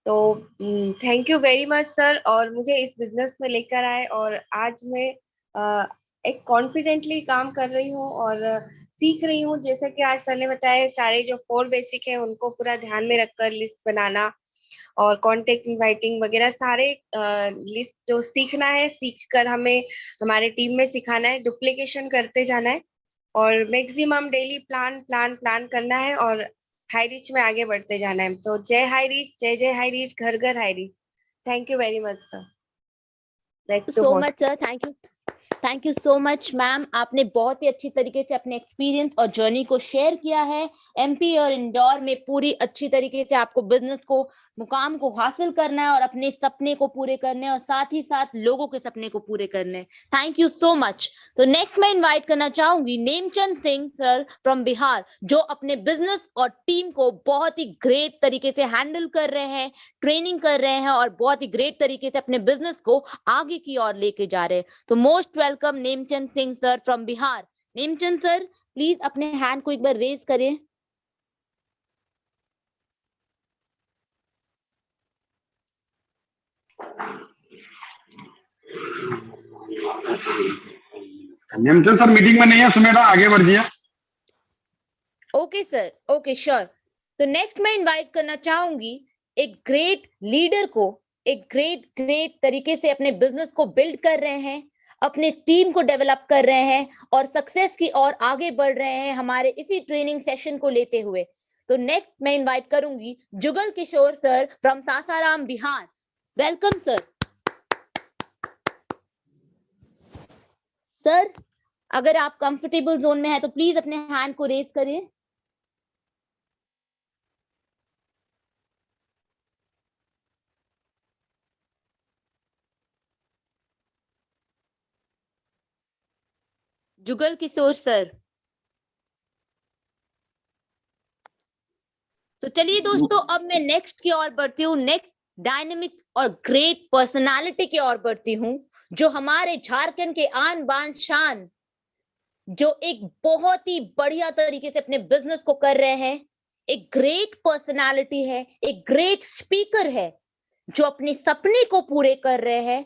तो thank you very much sir, और मुझे इस बिजनेस में लेकर आए, और आज मैं एक कॉन्फिडेंटली काम कर रही हूँ और सीख रही हूँ। जैसे कि आज सर ने बताया, सारे जो 4 बेसिक है उनको पूरा ध्यान में रखकर लिस्ट बनाना और कॉन्टेक्ट इनवाइटिंग वगैरह सारे लिस्ट जो सीखना है, सीख कर हमें हमारे टीम में सिखाना है, डुप्लीकेशन करते जाना है और maximum daily plan plan plan करना है और हाई रीच में आगे बढ़ते जाना है। तो जय हाई रीच, जय जय हाई रीच, घर घर high reach. Thank you very much sir. Back to
so
host.
Much sir, thank you so much ma'am. आपने बहुत ही अच्छी तरीके से अपने एक्सपीरियंस और जर्नी को शेयर किया है। एमपी और इंदौर में पूरी अच्छी तरीके से आपको बिजनेस को, मुकाम को हासिल करना है और अपने सपने को पूरे करने और साथ ही साथ लोगों के सपने को पूरे करने। Thank you so much. तो नेक्स्ट मैं इनवाइट करना चाहूंगी नेमचंद सिंह सर फ्रॉम बिहार, जो अपने बिजनेस और टीम को बहुत ही ग्रेट तरीके से हैंडल कर रहे हैं, ट्रेनिंग कर रहे हैं और बहुत ही ग्रेट तरीके से अपने बिजनेस को आगे की ओर लेके जा रहे हैं। तो most welcome Nemchand Singh sir from Bihar. Nemchand sir, please अपने हैंड को एक बार रेज करें।
नेमचंद सर मीटिंग में नहीं है, सुमेधा आगे बढ़िए।
Okay sir, okay sure. तो नेक्स्ट मैं इनवाइट करना चाहूंगी एक ग्रेट लीडर को, एक ग्रेट तरीके से अपने बिजनेस को बिल्ड कर रहे हैं, अपने टीम को डेवलप कर रहे हैं और सक्सेस की ओर आगे बढ़ रहे हैं हमारे इसी ट्रेनिंग सेशन को लेते हुए। तो नेक्स्ट मैं इनवाइट करूंगी Jugal Kishore sir from Sasaram Bihar. Welcome sir. Sir, अगर आप कंफर्टेबल जोन में है तो प्लीज अपने हैंड को रेज करिए। जुगल किशोर सर। तो चलिए दोस्तों, अब मैं नेक्स्ट की ओर बढ़ती हूँ। नेक्स्ट डायनेमिक और ग्रेट पर्सनालिटी की ओर बढ़ती हूँ, जो हमारे झारखंड के आन बान शान, जो एक बहुत ही बढ़िया तरीके से अपने बिजनेस को कर रहे हैं। एक ग्रेट पर्सनालिटी है, एक ग्रेट स्पीकर है, जो अपने सपने को पूरे कर रहे हैं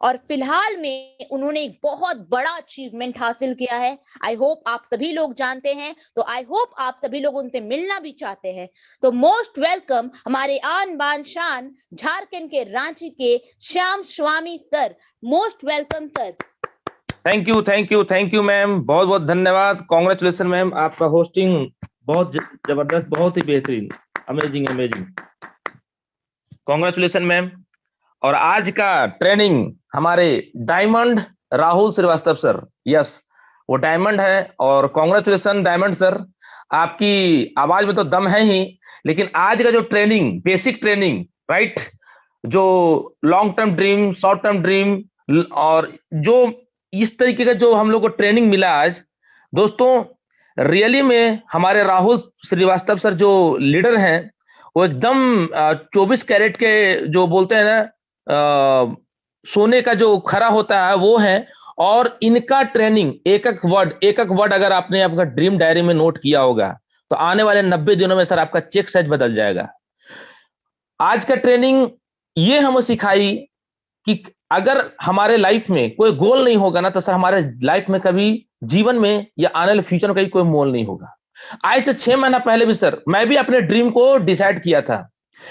और फिलहाल में उन्होंने एक बहुत बड़ा अचीवमेंट हासिल किया है। आई होप आप सभी लोग जानते हैं, तो आई होप आप सभी लोग उनसे मिलना भी चाहते हैं। तो मोस्ट वेलकम हमारे आन बान शान झारखंड के रांची के Shyam Swami sir. Most welcome sir.
Thank you ma'am, बहुत बहुत धन्यवाद। कॉन्ग्रेचुलेशन मैम, आपका होस्टिंग बहुत जबरदस्त, बहुत ही बेहतरीन, अमेजिंग। Congratulation ma'am. और आज का ट्रेनिंग हमारे diamond Rahul Srivastava sir, yes वो डायमंड है। और कॉन्ग्रेचुलेशन डायमंड सर, आपकी आवाज में तो दम है ही, लेकिन आज का जो ट्रेनिंग, बेसिक ट्रेनिंग, राइट, जो long term dream, short term dream, और जो इस तरीके का जो हम लोग को ट्रेनिंग मिला आज, दोस्तों रियली में हमारे राहुल श्रीवास्तव सर जो लीडर हैं, वो एकदम 24 कैरेट के जो बोलते हैं ना, सोने का जो खरा होता है वो है। और इनका ट्रेनिंग एक एक वर्ड अगर आपने आपका ड्रीम डायरी में नोट किया होगा तो आने वाले 90 दिनों में सर आपका चेक साइज बदल जाएगा। आज का ट्रेनिंग ये हमें सिखाई कि अगर हमारे लाइफ में कोई गोल नहीं होगा ना, तो सर हमारे लाइफ में कभी, जीवन में या आने वाले फ्यूचर में कभी कोई मोल नहीं होगा। आज से 6 महीना पहले भी सर मैं भी अपने ड्रीम को डिसाइड किया था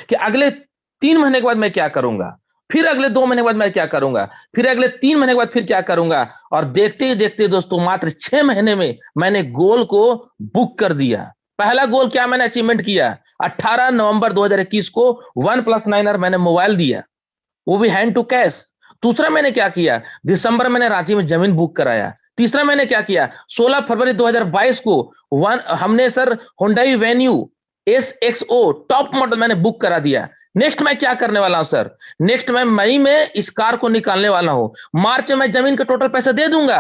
कि अगले 3 महीने के बाद मैं क्या करूंगा, फिर अगले 2 महीने के बाद मैं क्या करूंगा, फिर अगले 3 महीने के बाद फिर क्या करूंगा। और देखते ही देखते दोस्तों मात्र 6 महीने में मैंने गोल को बुक कर दिया। पहला गोल क्या मैंने अचीवमेंट किया, 18 नवंबर 2021 को OnePlus 9R मैंने मोबाइल दिया, वो भी हैंड टू कैश। दूसरा मैंने क्या किया, दिसंबर मैंने रांची में जमीन बुक कराया। तीसरा मैंने क्या किया, 16 फरवरी 2022 को हमने sir Hyundai Venue SXO top model मैंने बुक करा दिया। नेक्स्ट मैं क्या करने वाला हूं सर, नेक्स्ट मैं मई में इस कार को निकालने वाला हूं, मार्च में मैं जमीन का टोटल पैसा दे दूंगा।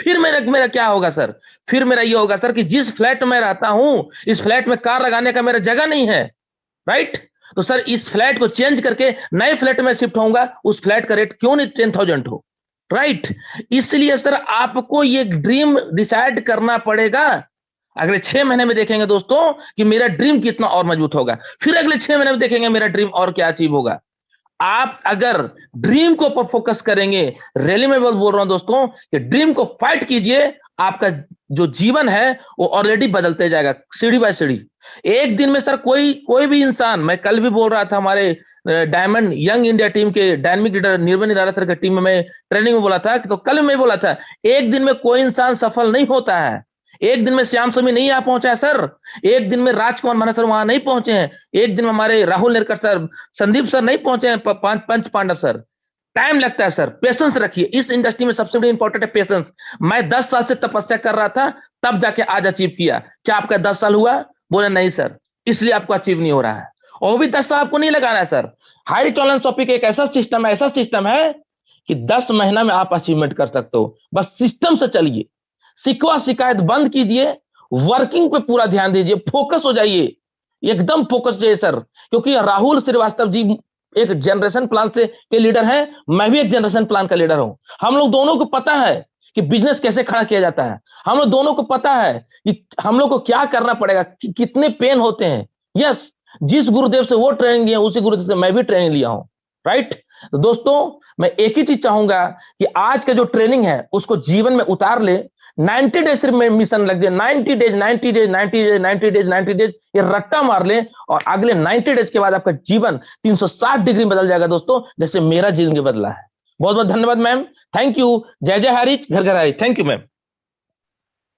फिर मेरा क्या होगा सर, फिर मेरा ये होगा सर कि जिस फ्लैट में मैं रहता हूं, इस फ्लैट में कार लगाने का मेरा जगह नहीं है, राइट, तो सर इस फ्लैट को चेंज करके नए फ्लैट में शिफ्ट होऊंगा। उस फ्लैट का रेट क्यों नहीं 10,000 हो, राइट। इसलिए सर आपको ये ड्रीम डिसाइड करना पड़ेगा। अगले 6 महीने में देखेंगे दोस्तों कि मेरा ड्रीम कितना और मजबूत होगा, फिर अगले 6 महीने में देखेंगे मेरा ड्रीम और क्या अचीव होगा। आप अगर ड्रीम को ऊपर फोकस करेंगे, रैली में बोल रहा हूं दोस्तों कि ड्रीम को फाइट कीजिए, आपका जो जीवन है वो ऑलरेडी बदलते जाएगा सीढ़ी बाय सीढ़ी। एक दिन में सर कोई भी इंसान, मैं कल भी बोल रहा था हमारे डायमंड यंग इंडिया टीम के डायनामिक लीडर निर्मल निराला सर की टीम में मैं ट्रेनिंग में बोला था, तो कल मैं बोला था एक दिन में कोई इंसान सफल नहीं होता है। एक दिन में श्याम समी नहीं आ पहुंचा है सर, एक दिन में राजकुमार महाना सर वहां नहीं पहुंचे हैं, एक दिन में हमारे राहुल नेरकर सर, संदीप सर नहीं पहुंचे हैं, पंच पांडव सर। टाइम लगता है सर, पेशेंस रखिए। इस इंडस्ट्री में सबसे बड़ी इंपॉर्टेंट है पेशेंस। मैं 10 साल से तपस्या कर रहा था, तब जाके आज अचीव किया। क्या आपका 10 साल हुआ? बोले नहीं सर, इसलिए आपको अचीव नहीं हो रहा है। और भी 10 साल आपको नहीं लगाना है सर। हाई टॉलरेंस टॉपिक एक ऐसा सिस्टम है कि 10 महीना में आप अचीवमेंट कर सकते हो। बस सिस्टम से चलिए, शिकवा शिकायत बंद कीजिए, वर्किंग पे पूरा ध्यान दीजिए, फोकस हो जाइए, एकदम फोकस चाहिए सर। क्योंकि राहुल श्रीवास्तव जी एक जनरेशन प्लान से के लीडर हैं, मैं भी एक जनरेशन प्लान का लीडर हूं। हम लोग दोनों को पता है कि बिजनेस कैसे खड़ा किया जाता है, हम लोग दोनों को पता है कि हम लोग को क्या करना पड़ेगा, कितने पेन होते हैं। यस, जिस गुरुदेव से वो ट्रेनिंग लिया उसी गुरुदेव से मैं भी ट्रेनिंग लिया हूं, राइट। तो दोस्तों मैं एक ही चीज चाहूंगा कि आज का जो ट्रेनिंग है उसको जीवन में उतार ले। 90 डेज सिर्फ मिशन लग जाए, 90 डेज ये रट्टा मार ले और अगले 90 डेज के बाद आपका जीवन 360 डिग्री बदल जाएगा दोस्तों, जैसे मेरा जिंदगी बदला है। बहुत बहुत धन्यवाद मैम, थैंक यू। जय जय हरीश, घर घर Harish. Thank you ma'am.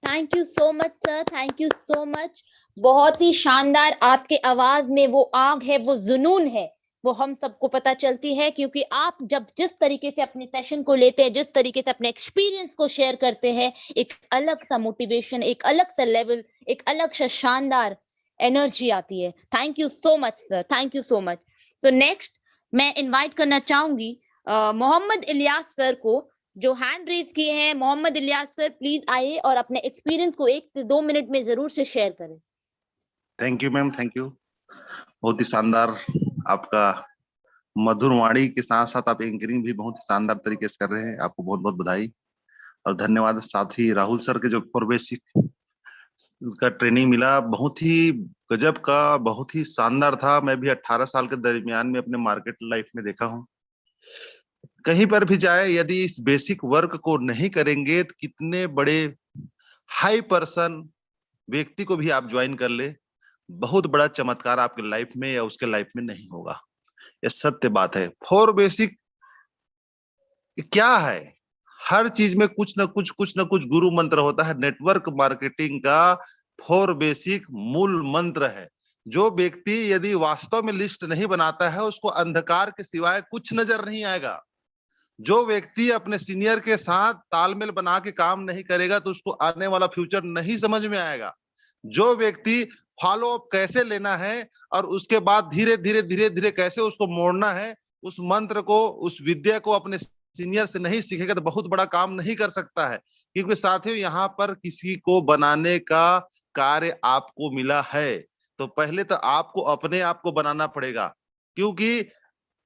Thank you so much sir, thank you so much. बहुत ही शानदार, आपके आवाज में वो आग है, वो जुनून है, वो हम सबको पता चलती है। क्योंकि आप जब जिस तरीके से अपने सेशन को लेते हैं, जिस तरीके से अपने एक्सपीरियंस को शेयर करते हैं, एक अलग सा मोटिवेशन, एक अलग सा लेवल, एक अलग सा शानदार एनर्जी आती है। Thank you so much sir, thank you so much. तो नेक्स्ट मैं इनवाइट करना चाहूंगी मोहम्मद इलियास सर को, जो हैंड रेज किए हैं। मोहम्मद इलियास सर प्लीज आइए और अपने एक्सपीरियंस को 1 से 2 मिनट में जरूर से शेयर करें।
Thank you ma'am, thank you. बहुत ही शानदार आपका मधुर वाणी के साथ साथ आप एंकरिंग भी बहुत ही शानदार तरीके से कर रहे हैं। आपको बहुत बहुत बधाई और धन्यवाद। साथ ही राहुल सर के जो फॉर बेसिक का ट्रेनिंग मिला, बहुत ही गजब का, बहुत ही शानदार था। मैं भी 18 साल के दरमियान में अपने मार्केट लाइफ में देखा हूँ, कहीं पर भी जाए यदि इस बेसिक वर्क को नहीं करेंगे तो कितने बड़े हाई पर्सन व्यक्ति को भी आप ज्वाइन कर ले, बहुत बड़ा चमत्कार आपके लाइफ में या उसके लाइफ में नहीं होगा। यह सत्य बात है। फॉर बेसिक क्या है? हर चीज में कुछ ना कुछ गुरु मंत्र होता है। नेटवर्क मार्केटिंग का फॉर बेसिक मूल मंत्र है। जो व्यक्ति यदि वास्तव में लिस्ट नहीं बनाता है, उसको अंधकार के सिवाय कुछ नजर नहीं आएगा। जो व्यक्ति अपने सीनियर के साथ तालमेल बना के काम नहीं करेगा तो उसको आने वाला फ्यूचर नहीं समझ में आएगा। जो व्यक्ति फॉलो अप कैसे लेना है और उसके बाद धीरे धीरे कैसे उसको मोड़ना है, उस मंत्र को, उस विद्या को अपने सीनियर से नहीं सीखेगा तो बहुत बड़ा काम नहीं कर सकता है। क्योंकि साथियों, यहाँ पर किसी को बनाने का कार्य आपको मिला है, तो पहले तो आपको अपने आप को बनाना पड़ेगा। क्योंकि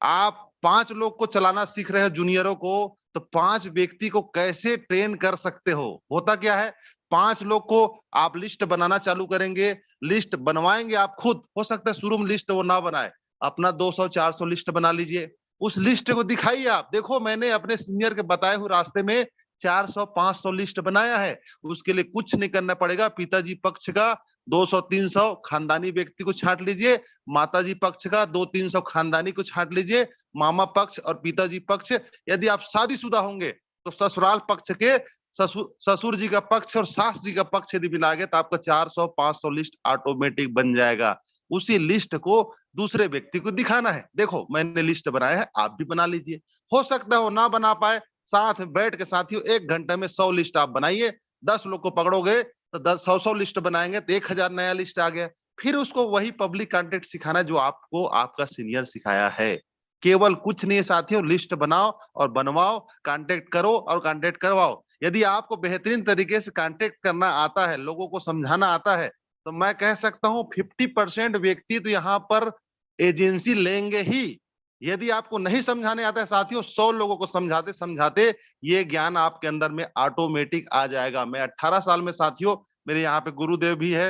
आप 5 लोग को चलाना सीख रहे हो, जूनियरों को, तो 5 व्यक्ति को कैसे ट्रेन कर सकते हो? होता क्या है, 5 लोग को आप लिस्ट बनाना चालू करेंगे, लिस्ट बनवाएंगे आप खुद। हो सकता है शुरू में लिस्ट वो ना बनाए, अपना 200-400 लिस्ट बना लीजिए। उस लिस्ट को दिखाइए आप, देखो मैंने अपने सीनियर के बताए हुए रास्ते में 400-500 लिस्ट बनाया है। उसके लिए कुछ नहीं करना पड़ेगा। पिताजी पक्ष का 200-300 खानदानी व्यक्ति को छांट लीजिए, माताजी पक्ष का 200-300 खानदानी को छांट लीजिए, मामा पक्ष और पिताजी पक्ष। यदि आप शादीशुदा होंगे तो ससुराल पक्ष के ससुर जी का पक्ष और सास जी का पक्ष यदि मिला गया तो आपका 400-500 लिस्ट ऑटोमेटिक बन जाएगा। उसी लिस्ट को दूसरे व्यक्ति को दिखाना है, देखो मैंने लिस्ट बनाया है, आप भी बना लीजिए। हो सकता है वो ना बना पाए, साथ में बैठ के साथियों 1 घंटे में 100 लिस्ट आप बनाइए। 10 लोग को पकड़ोगे तो 100 लिस्ट बनाएंगे तो 1000 नया लिस्ट आ गया। फिर उसको वही पब्लिक कंटेंट सिखाना जो आपको आपका सीनियर सिखाया है। केवल कुछ नहीं साथियों, लिस्ट बनाओ और बनवाओ, कांटेक्ट करो और कांटेक्ट करवाओ। यदि आपको बेहतरीन तरीके से कांटेक्ट करना आता है, लोगों को समझाना आता है, तो मैं कह सकता हूं 50% व्यक्ति तो यहाँ पर एजेंसी लेंगे ही। यदि आपको नहीं समझाने आता है साथियों, 100 लोगों को समझाते समझाते ये ज्ञान आपके अंदर में ऑटोमेटिक आ जाएगा। मैं 18 साल में साथियों मेरे यहाँ पे गुरुदेव भी है,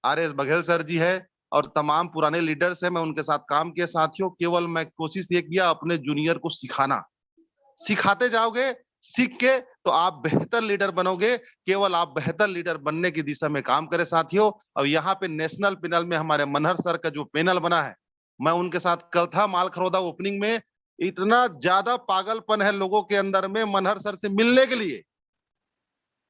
RS बघेल सर जी है, और तमाम पुराने लीडर्स हैं, मैं उनके साथ काम किया। साथियों, केवल मैं कोशिश ये किया अपने जूनियर को सिखाना। सिखाते जाओगे, सीख के तो आप बेहतर लीडर बनोगे। केवल आप बेहतर लीडर बनने की दिशा में काम करें साथियों। और यहाँ पे नेशनल पैनल में हमारे मनहर सर का जो पैनल बना है, मैं उनके साथ कल था मालखरौदा ओपनिंग में। इतना ज्यादा पागलपन है लोगों के अंदर में मनहर सर से मिलने के लिए,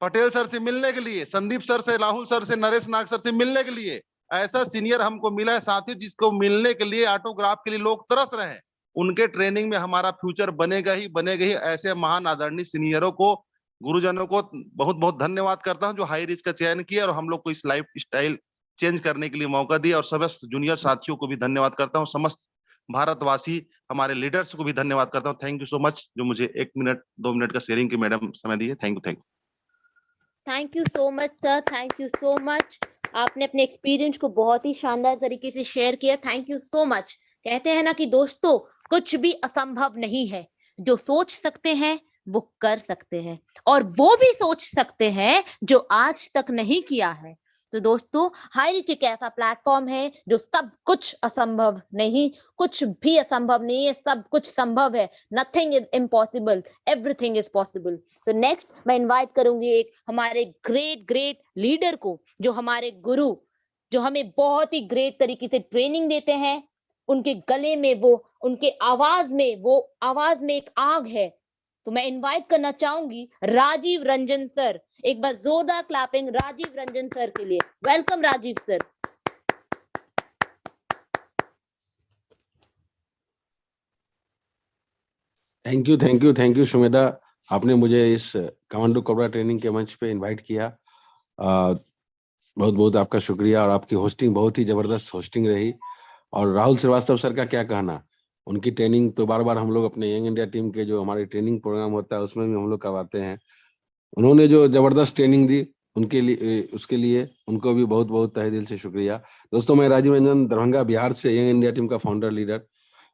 पटेल सर से मिलने के लिए, संदीप सर से, राहुल सर से, नरेश नाग सर से मिलने के लिए। ऐसा सीनियर हमको मिला है साथियों, जिसको मिलने के लिए, ऑटोग्राफ के लिए लोग तरस रहे हैं। उनके ट्रेनिंग में हमारा फ्यूचर बनेगा ही बनेगा ही। ऐसे महान आदरणीय सीनियरों को, गुरुजनों को बहुत बहुत धन्यवाद करता हूं, जो हाई रिच का चयन किया और हम लोग को इस लाइफ स्टाइल चेंज करने के लिए मौका दिया। और समस्त जूनियर साथियों को भी धन्यवाद करता हूँ, समस्त भारतवासी हमारे लीडर्स को भी धन्यवाद करता हूँ। थैंक यू सो मच, जो मुझे 1 मिनट 2 मिनट का शेयरिंग की मैडम समय दी है। Thank you.
Thank you so much sir, thank you so much. आपने अपने एक्सपीरियंस को बहुत ही शानदार तरीके से शेयर किया। Thank you so much. कहते हैं ना कि दोस्तों, कुछ भी असंभव नहीं है। जो सोच सकते हैं वो कर सकते हैं, और वो भी सोच सकते हैं जो आज तक नहीं किया है। तो दोस्तों, हाई रिच एक ऐसा प्लेटफॉर्म है जो सब कुछ असंभव नहीं, कुछ भी असंभव नहीं है, सब कुछ संभव है। Nothing is impossible, everything is possible. तो नेक्स्ट मैं इनवाइट करूंगी एक हमारे ग्रेट लीडर को, जो हमारे गुरु, जो हमें बहुत ही ग्रेट तरीके से ट्रेनिंग देते हैं। उनके गले में वो, उनके आवाज में एक आग है। तो मैं इनवाइट करना चाहूंगी राजीव रंजन सर। एक बार जोरदार क्लैपिंग राजीव रंजन सर के लिए। Welcome Rajeev sir.
Thank you Sumedha, आपने मुझे इस कमांडो कोबरा ट्रेनिंग के मंच पे इनवाइट किया। बहुत बहुत आपका शुक्रिया, और आपकी होस्टिंग बहुत ही जबरदस्त होस्टिंग रही। और राहुल श्रीवास्तव सर का क्या कहना, उनकी ट्रेनिंग तो बार बार हम लोग अपने यंग इंडिया टीम के जो हमारे ट्रेनिंग प्रोग्राम होता है उसमें भी हम लोग करवाते हैं। उन्होंने जो जबरदस्त ट्रेनिंग दी उनके लिए, उसके लिए उनको भी बहुत बहुत तहे दिल से शुक्रिया। दोस्तों, मैं राजीव रंजन, दरभंगा बिहार से, यंग इंडिया टीम का फाउंडर लीडर।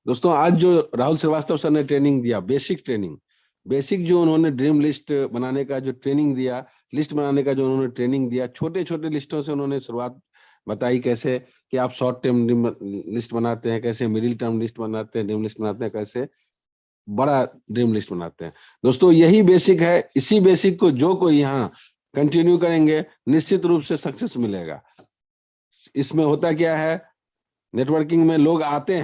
दोस्तों, आज जो राहुल श्रीवास्तव सर ने ट्रेनिंग दिया, बेसिक जो उन्होंने ड्रीम लिस्ट बनाने का जो ट्रेनिंग दिया, लिस्ट बनाने का जो उन्होंने ट्रेनिंग दिया, छोटे छोटे लिस्टों से उन्होंने शुरुआत बताई, कैसे कि आप शॉर्ट टर्म लिस्ट बनाते हैं, कैसे मिडिल टर्म लिस्ट बनाते हैं, ड्रीम लिस्ट बनाते हैं, कैसे बड़ा ड्रीम लिस्ट बनाते हैं। दोस्तों, यही बेसिक है। इसी बेसिक को जो कोई यहाँ कंटिन्यू करेंगे, निश्चित रूप से सक्सेस मिलेगा। इसमें होता क्या है, नेटवर्किंग में लोग आते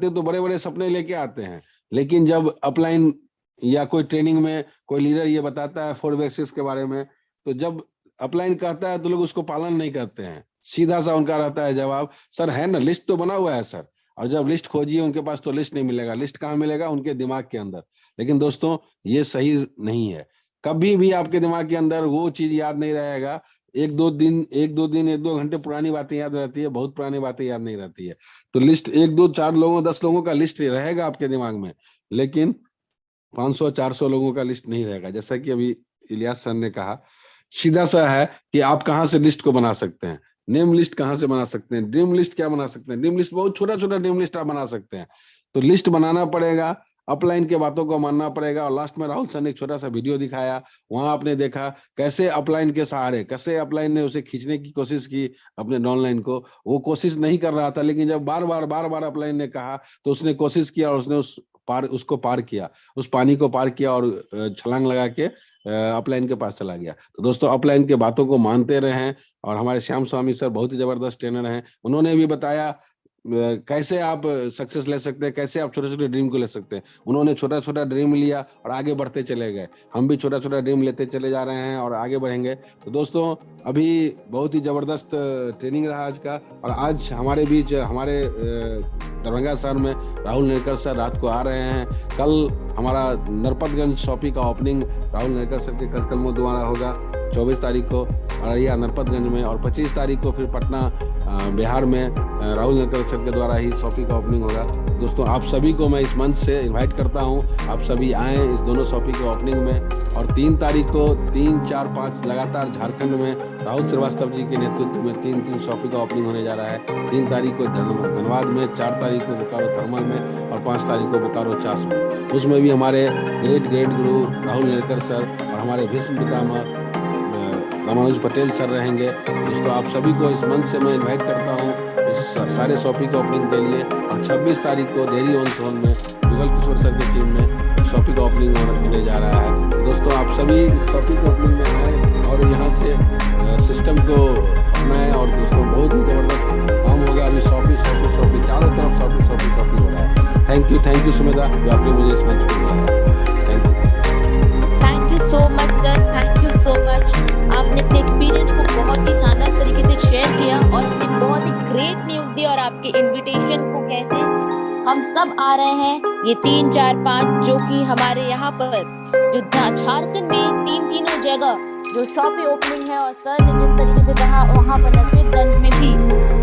तो बड़े बड़े सपने लेके आते हैं, लेकिन जब अपलाइन या कोई ट्रेनिंग में कोई लीडर ये बताता है 4 बेसिक्स के बारे में, तो जब अपलाइन कहता है तो लोग उसको पालन नहीं करते हैं। सीधा सा उनका रहता है जवाब, सर है ना, लिस्ट तो बना हुआ है सर। और जब लिस्ट खोजिए उनके पास तो लिस्ट नहीं मिलेगा। लिस्ट कहाँ मिलेगा? उनके दिमाग के अंदर। लेकिन दोस्तों, ये सही नहीं है। कभी भी आपके दिमाग के अंदर वो चीज याद नहीं रहेगा। एक दो घंटे पुरानी बातें याद रहती है, बहुत पुरानी बातें याद नहीं रहती है। तो लिस्ट 1 2 4 लोगों 10 लोगों का लिस्ट रहेगा आपके दिमाग में, लेकिन 500 400 लोगों का लिस्ट नहीं रहेगा। जैसा कि अभी इलियास सर ने कहा, सीधा सा है कि आप कहाँ से लिस्ट को बना सकते हैं। नेम लिस्ट कहाँ से बना सकते हैं, ड्रीम लिस्ट क्या बना सकते हैं। ड्रीम लिस्ट बहुत छोटा छोटा ड्रीम लिस्ट आप बना सकते हैं। तो लिस्ट बनाना पड़ेगा, अपलाइन के बातों को मानना पड़ेगा। और लास्ट में राहुल सर ने एक छोटा सा वीडियो दिखाया, वहां आपने देखा कैसे अपलाइन के सहारे, कैसे अपलाइन ने उसे खींचने की कोशिश की अपने डाउनलाइन को। वो कोशिश नहीं कर रहा था, लेकिन जब बार बार अपलाइन ने कहा तो उसने कोशिश किया और उसने उसको पार किया, उस पानी को पार किया और छलांग लगा के अपलाइन के पास चला गया। तो दोस्तों, अपलाइन के बातों को मानते रहें। और हमारे श्याम स्वामी सर बहुत ही जबरदस्त ट्रेनर हैं, उन्होंने भी बताया कैसे आप सक्सेस ले सकते हैं, कैसे आप छोटे छोटे ड्रीम को ले सकते हैं। उन्होंने छोटा छोटा ड्रीम लिया और आगे बढ़ते चले गए। हम भी छोटा छोटा ड्रीम लेते चले जा रहे हैं और आगे बढ़ेंगे। तो दोस्तों, अभी बहुत ही जबरदस्त ट्रेनिंग रहा आज का। और आज हमारे बीच हमारे दरभंगा शहर में राहुल नेरकर सर रात को आ रहे हैं। कल हमारा नरपतगंज शॉपी का ओपनिंग राहुल नेरकर सर के कदमों द्वारा होगा 24 तारीख को अररिया नरपतगंज में, और 25 तारीख को फिर पटना बिहार में राहुल नेरकर सर के द्वारा ही शॉपी का ओपनिंग होगा। दोस्तों, आप सभी को मैं इस मंच से इनवाइट करता हूं, आप सभी आएँ इस दोनों शॉपी के ओपनिंग में। और 3 तारीख को 3 4 5 लगातार झारखंड में राहुल श्रीवास्तव जी के नेतृत्व में 3 शॉपी का ओपनिंग होने जा रहा है। 3 तारीख को धनबाद में, 4 तारीख को बोकारो थर्मल में और 5 तारीख को बोकारो चास में। उसमें भी हमारे ग्रेट गुरु राहुल नेरकर सर और हमारे भीष्म पितामह मनोज पटेल सर रहेंगे। दोस्तों आप सभी को इस मंच से मैं इन्वाइट करता हूँ इस सारे शॉपी के ओपनिंग के लिए। और 26 तारीख को देरी ऑन सोन में युगल किशोर सर की टीम में शॉपी का ओपनिंग होने जा रहा है। दोस्तों आप सभी शॉपी के ओपनिंग में आए और यहाँ से सिस्टम को अपनाएं। और दोस्तों बहुत ही जबरदस्त काम होगा। अभी शॉपी चारों तरफ शॉपी हो रहा है। थैंक यू सुमेधा जो आपने मुझे इस मंच पर बुलाया।
Thank you so much sir, thank you so much. आपने अपने एक्सपीरियंस को बहुत ही शानदार तरीके से शेयर किया और हमें बहुत ही ग्रेट न्यूज़ दी। और आपके इनविटेशन को कैसे हम सब आ रहे हैं, ये 3, 4, 5 जो कि हमारे यहाँ पर जो झारखंड में तीनों जगह जो शॉपी ओपनिंग है। और सर ने जिस तरीके से कहा वहाँ पर नरसिंहगंज में भी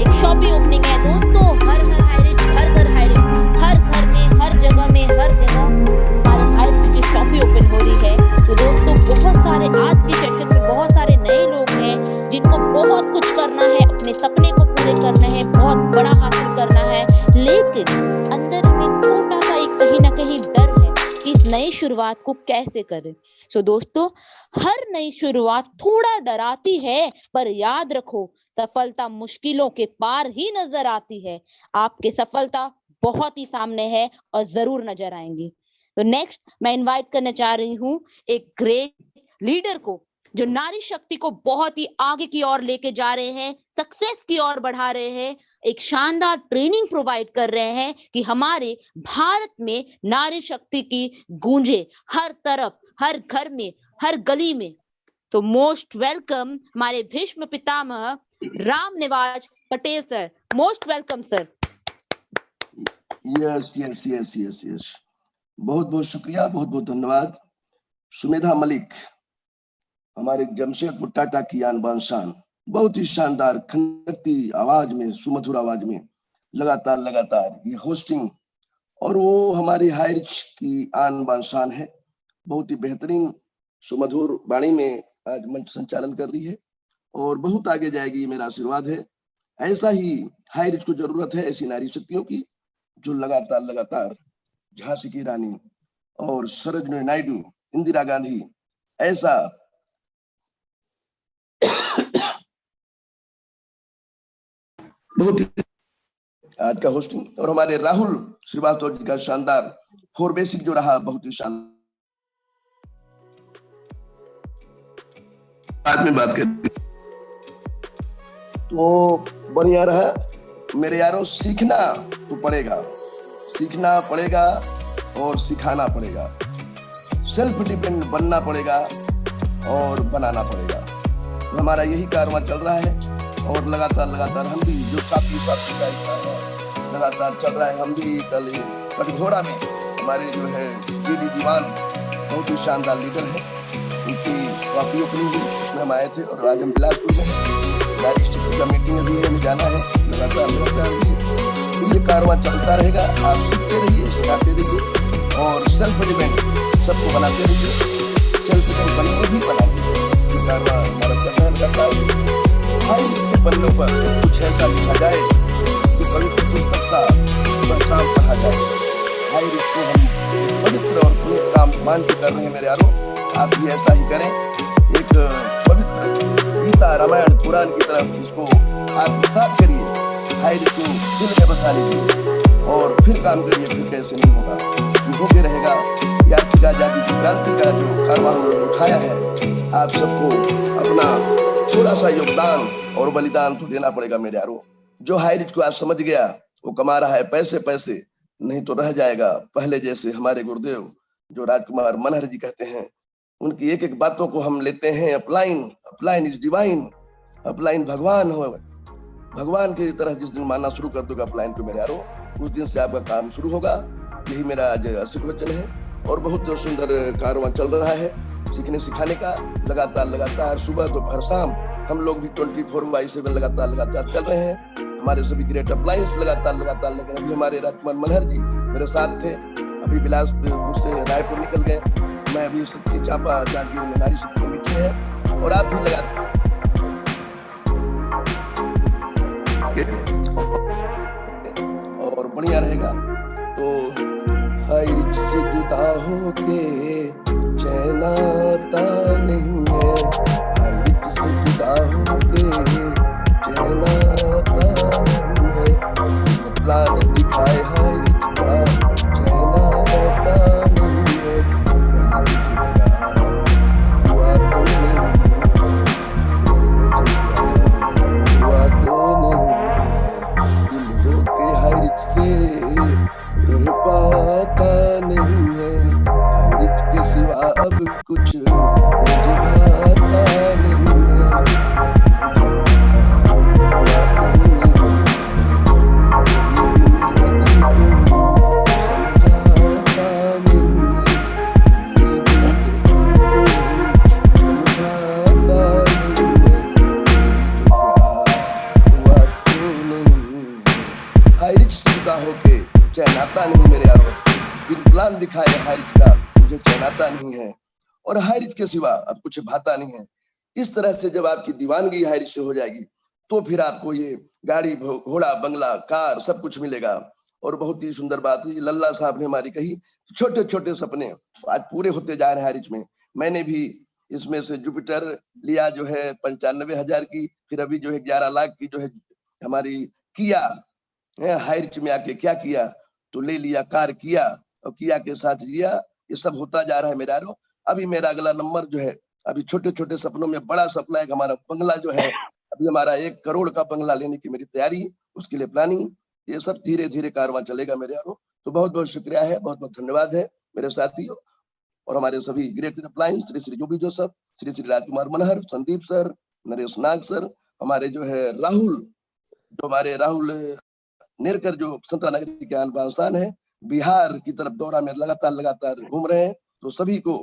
एक शॉपी ओपनिंग है। दोस्तों हर घर हाईरिच, हर घर में, हर जगह हमारे हाईरिच की शॉपी ओपन हो रही है। तो दोस्तों बहुत सारे आज के सेशन में बहुत सारे नए लोग हैं जिनको बहुत कुछ करना है, अपने सपने को पूरे करना है, बहुत बड़ा हासिल करना है, लेकिन अंदर में छोटा सा एक कहीं ना कहीं डर है कि इस नई शुरुआत को कैसे करें। सो दोस्तों हर नई शुरुआत थोड़ा डराती है, पर याद रखो सफलता मुश्किलों के पार ही नजर आती है। आपके सफलता बहुत ही सामने है और जरूर नजर आएंगी। तो नेक्स्ट मैं इनवाइट करना चाह रही हूँ एक ग्रेट लीडर को जो नारी शक्ति को बहुत ही आगे की ओर लेके जा रहे हैं, सक्सेस की ओर बढ़ा रहे हैं, एक शानदार ट्रेनिंग प्रोवाइड कर रहे हैं कि हमारे भारत में नारी शक्ति की गूंजे हर तरफ, हर घर में, हर गली में। तो मोस्ट वेलकम हमारे Bhishma Pitamah Ramniwas Patel sir. Most welcome sir.
Yes बहुत बहुत शुक्रिया, बहुत बहुत धन्यवाद। सुमेधा मलिक हमारे जमशेदपुर टाटा की आन बान शान, बहुत ही शानदार खनकती आवाज में, सुमधुर आवाज में लगातार ये होस्टिंग और वो हमारी हाईरिच की आन बान शान है। बहुत ही बेहतरीन सुमधुर वाणी में आज मंच संचालन कर रही है और बहुत आगे जाएगी, मेरा आशीर्वाद है। ऐसा ही हाईरिच को जरूरत है, ऐसी नारी शक्तियों की जो लगातार झांसी की रानी और सरोजिनी नायडू, इंदिरा गांधी, ऐसा बहुत आज का होस्टिंग और हमारे राहुल श्रीवास्तव जी का शानदार 4 बेसिक जो रहा, बहुत ही शानदार। आज में बात करें तो बढ़िया रहा मेरे यारों। सीखना तो पड़ेगा, सीखना पड़ेगा और सिखाना पड़ेगा, सेल्फ डिपेंड बनना पड़ेगा और बनाना पड़ेगा। तो हमारा यही कारवां चल रहा है और लगातार हम भी जो साथी का लगातार चल रहा है। हम भी कल कटघोरा में हमारे जो है डीडी दीवान बहुत ही शानदार लीडर है, उनकी शॉपी ओपनिंग हुई, उसमें हम आए थे। और आज हम बिलासपुर में नारी शक्ति का मीटिंग अभी हमें जाना है। लगातार तो ये कारवां चलता रहेगा। आप सीखते रहिए, सिखाते रहिए और सेल्फ डिपेंड सबको बनाते रहिए। सेल्फ डिपेंड बनने भी बनाइए। ये कारवां हमारा चल रहा है। इसके पन्नों पर कुछ ऐसा लिखा जाए जो पवित्र पुस्तक सा काम पढ़ा जाए। हाईरिच को हम पवित्र और पुनीत काम मान के कर रहे हैं मेरे यारों। आप भी ऐसा ही करें। एक पवित्र गीता, रामायण, पुराण की तरफ इसको आत्मसात करिए, हाईरिच को दिल में बसा लीजिए और फिर काम करिए। फिर कैसे नहीं होगा, ये होके रहेगा। ये आर्थिक आजादी की क्रांति का जो कारवां हमने उठाया है, आप सबको अपना थोड़ा सा योगदान और बलिदान तो देना पड़ेगा मेरे यारों। जो हाईरिच को आज समझ गया वो कमा रहा है पैसे, नहीं तो रह जाएगा पहले जैसे। हमारे गुरुदेव जो राजकुमार मनहर जी कहते हैं, उनकी एक बातों को हम लेते हैं अपलाइन इज डिवाइन। अपलाइन भगवान हो, भगवान की तरह जिस दिन मानना शुरू कर दोगे अपलाइन को मेरे यारों, उस दिन से आपका काम शुरू होगा। यही मेरा आज असिक वचन है। और बहुत सुंदर कारवां चल रहा है सीखने सिखाने का। लगातार सुबह दोपहर शाम हम लोग भी 24/7 लगातार चल रहे हैं। हमारे सभी ग्रेट अपलायंस लगातार। लेकिन अभी हमारे राजकुमार मनहर जी मेरे साथ थे, अभी बिलासपुर से रायपुर निकल गए। मैं अभी शक्ति चांपा जागीर में नारी शक्ति मीटिंग है और आप भी लगा और बढ़िया रहेगा। तो हाईरिच से जुदा होके चैन आता नहीं है, हाईरिच से जुदा होके चैन आता नहीं है। प्लान दिखाए हाय रिच का चैन आता नहीं है। कहीं मुझे प्यार हुआ तो नहीं है, कहीं मुझे प्यार हुआ तो नहीं है। दिल होके हाय रिच से रह पाता नहीं है। हाय रिच के सिवा अब कुछ मुझे भाता नहीं है। मुझे प्यार हुआ तो नहीं है, कोई भी मेरे दिल को समझाता नहीं है। कोई भी मेरे दिल को समझाता नहीं है। मुझे प्यार हुआ तो नहीं है। हाय रिच से जुदा होके चैन आता नहीं मेरे यारों। बिन प्लान दिखाए हाय रिच का मुझे चैन आता नहीं है, और हाय रिच के सिवा अब कुछ भाता नहीं है। इस तरह से जब आपकी दीवानगी हाय रिच से हो जाएगी तो फिर आपको ये गाड़ी घोड़ा बंगला कार सब कुछ मिलेगा। और बहुत ही सुंदर बात है, ये लल्ला साहब ने हमारी कही, छोटे छोटे सपने आज पूरे होते जा रहे हैं हाय रिच में। मैंने भी इसमें से जुपिटर लिया जो है 95,000 की, फिर अभी जो है 11 लाख की जो है हमारी किया हाय रिच में आके क्या किया, तो ले लिया कार किया और किया के साथ लिया। ये सब होता जा रहा है मेरा यारों। अभी मेरा अगला नंबर जो है, अभी छोटे छोटे सपनों में बड़ा सपना है कि हमारा बंगला जो है, अभी हमारा 1 करोड़ का बंगला लेने की मेरी तैयारी, उसके लिए प्लानिंग, ये सब धीरे धीरे कारवां चलेगा मेरे यारों। तो बहुत बहुत शुक्रिया है, बहुत बहुत धन्यवाद है मेरे साथियों और हमारे सभी great अप्लाइन Shri Shri जोबी Joseph, Shri Shri Rajkumar Manhar, Sandeep sir, Naresh नाग सर, हमारे जो है राहुल, जो हमारे राहुल नेरकर जो संतरा नगरी के आन बान शान है, बिहार की तरफ दौरा में लगातार घूम रहे हैं। तो सभी को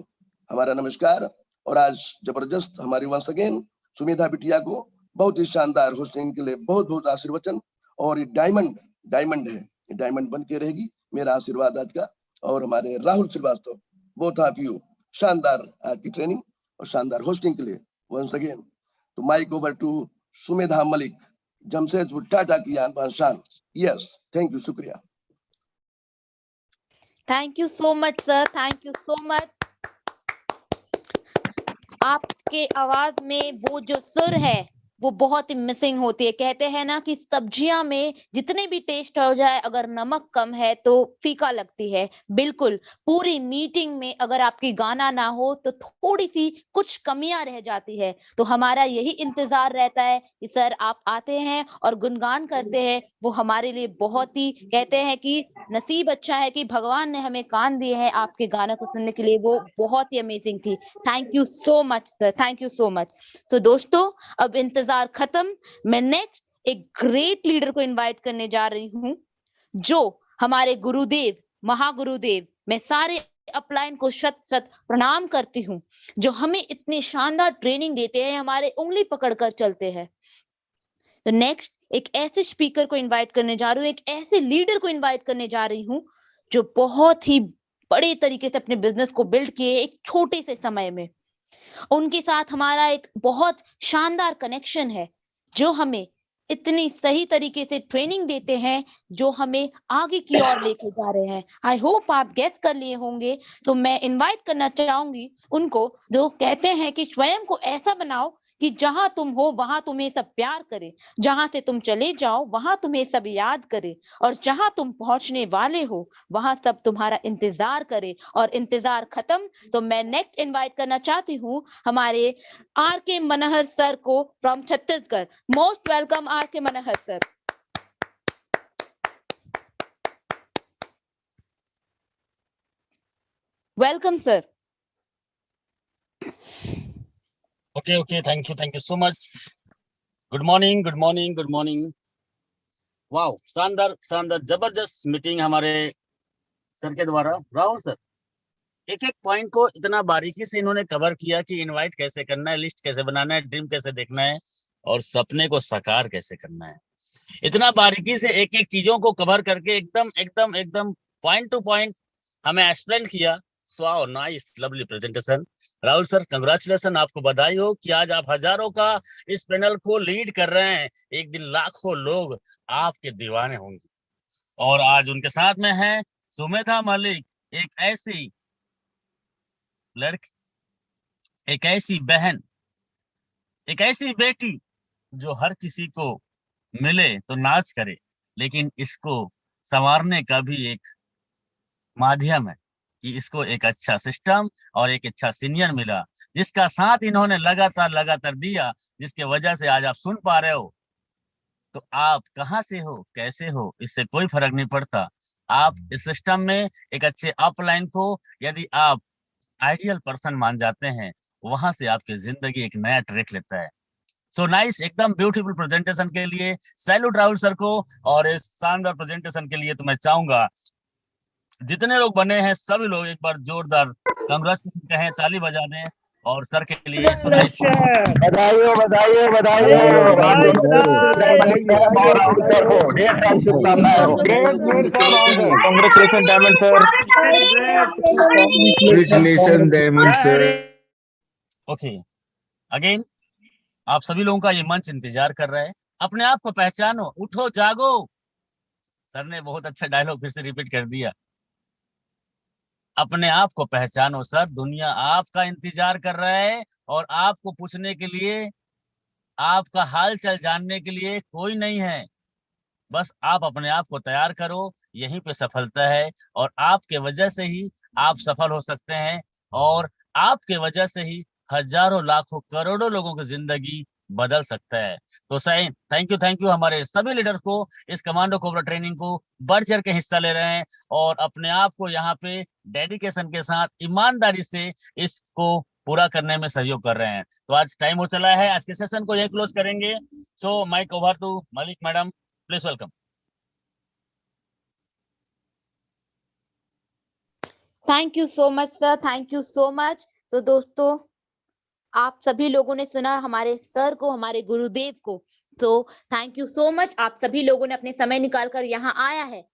हमारा नमस्कार। और आज जबरदस्त हमारी वंस अगेन सुमेधा बिटिया को बहुत ही शानदार होस्टिंग के लिए बहुत बहुत आशीर्वचन। और ये डायमंड है, ये डायमंड बन के रहेगी, मेरा आशीर्वाद आज का। और हमारे Rahul Srivastava, both of you, शानदार आज की ट्रेनिंग और शानदार होस्टिंग के लिए वंस अगेन। तो mic over to Sumedha Malik, Jamshedpur Tata की आन बान शान। यस, थैंक यू, शुक्रिया।
Thank you so much sir, thank you so much. आपके आवाज में वो जो सुर है वो बहुत ही मिसिंग होती है। कहते हैं ना कि सब्जियां में जितने भी टेस्ट हो जाए, अगर नमक कम है तो फीका लगती है। बिल्कुल, पूरी मीटिंग में अगर आपकी गाना ना हो तो थोड़ी सी कुछ कमियां रह जाती है। तो हमारा यही इंतजार रहता है कि सर आप आते हैं और गुणगान करते हैं। वो हमारे लिए बहुत ही, कहते हैं कि नसीब अच्छा है कि भगवान ने हमें कान दिए हैं आपके गाने को सुनने के लिए। वो बहुत ही अमेजिंग थी। Thank you so much sir, thank you so much. तो दोस्तों अब इंतजार खत्म। मैं नेक्स्ट एक ग्रेट लीडर को इनवाइट करने जा रही हूं, जो हमारे गुरुदेव, महागुरुदेव, मैं सारे अपलाइन को शत शत प्रणाम करती हूँ, जो हमें इतनी शानदार ट्रेनिंग देते हैं, हमारे उंगली पकड़कर चलते हैं। तो नेक्स्ट एक ऐसे स्पीकर को इनवाइट करने जा रही हूँ, एक ऐसे लीडर को इनवाइट करने जा रही हूँ जो बहुत ही बड़े तरीके से अपने बिजनेस को बिल्ड किए एक छोटे से समय में। उनके साथ हमारा एक बहुत शानदार कनेक्शन है, जो हमें इतनी सही तरीके से ट्रेनिंग देते हैं, जो हमें आगे की ओर लेके जा रहे हैं। आई होप आप गेस कर लिए होंगे। तो मैं इनवाइट करना चाहूंगी उनको, जो कहते हैं कि स्वयं को ऐसा बनाओ कि जहां तुम हो वहां तुम्हें सब प्यार करे, जहां से तुम चले जाओ वहां तुम्हें सब याद करे, और जहां तुम पहुंचने वाले हो वहां सब तुम्हारा इंतजार करे। और इंतजार खत्म। तो मैं नेक्स्ट इनवाइट करना चाहती हूँ हमारे आर के मनहर सर को from Chhattisgarh. Most welcome R K Manhar sir. Welcome sir.
Okay, thank you so much. Good morning, good morning, good morning. Wow, शानदार जबरदस्त मीटिंग हमारे सर के द्वारा। राहुल सर, एक एक पॉइंट को इतना बारीकी से इन्होंने कवर किया कि इनवाइट कैसे करना है, लिस्ट कैसे बनाना है, ड्रीम कैसे देखना है और सपने को साकार कैसे करना है। इतना बारीकी से एक एक चीजों को कवर करके एकदम पॉइंट टू पॉइंट हमें एक्सप्लेन किया। Wow, nice, lovely presentation. Rahul sir, congratulation, आपको बधाई हो कि आज आप हजारों का इस पैनल को लीड कर रहे हैं। एक दिन लाखों लोग आपके दीवाने होंगे। और आज उनके साथ में है सुमेधा मलिक, एक ऐसी लड़की, एक ऐसी बहन एक ऐसी बेटी जो हर किसी को मिले तो नाच करे, लेकिन इसको संवारने का भी एक माध्यम है कि इसको एक अच्छा सिस्टम और एक अच्छा सीनियर मिला, जिसका साथ इन्होंने लगातार दिया, जिसके वजह से आज आप सुन पा रहे हो। तो आप कहाँ से हो, कैसे हो, इससे कोई फर्क नहीं पड़ता। आप इस सिस्टम में एक अच्छे अपलाइन को यदि आप आइडियल पर्सन मान जाते हैं, वहां से आपकी जिंदगी एक नया ट्रैक लेता है। सो नाइस, एकदम ब्यूटीफुल प्रेजेंटेशन के लिए सैल्यूट राहुल सर को, और इस शानदार प्रेजेंटेशन के लिए तो मैं चाहूंगा जितने लोग बने हैं सभी लोग एक बार जोरदार कांग्रेचुलेशन कहें, ताली बजा दें और सर के लिए। सो नाइस,
बधाई बधाई बधाई congratulation diamond sir.
Okay, again आप सभी लोगों का ये मंच इंतजार कर रहा है। अपने आप को पहचानो, उठो जागो। सर ने बहुत अच्छा डायलॉग फिर से रिपीट कर दिया, अपने आप को पहचानो सर, दुनिया आपका इंतजार कर रहा है और आपको पूछने के लिए, आपका हाल चाल जानने के लिए कोई नहीं है। बस आप अपने आप को तैयार करो, यहीं पे सफलता है और आपके वजह से ही आप सफल हो सकते हैं, और आपके वजह से ही हजारों लाखों करोड़ों लोगों की जिंदगी बदल सकता है। तो सही थैंक यू हमारे सभी लीडर्स को, इस कमांडो कोबरा ट्रेनिंग को बढ़ चढ़ के हिस्सा ले रहे हैं और अपने आप को यहाँ पे डेडिकेशन के साथ ईमानदारी से इसको पूरा करने में सहयोग कर रहे हैं। तो आज टाइम हो चला है, आज के सेशन को यही क्लोज करेंगे। So mic over to Malik madam, please welcome.
Thank you so much sir, thank you so much. तो दोस्तों, आप सभी लोगों ने सुना हमारे सर को, हमारे गुरुदेव को। तो थैंक यू सो मच, आप सभी लोगों ने अपने समय निकालकर यहाँ आया है।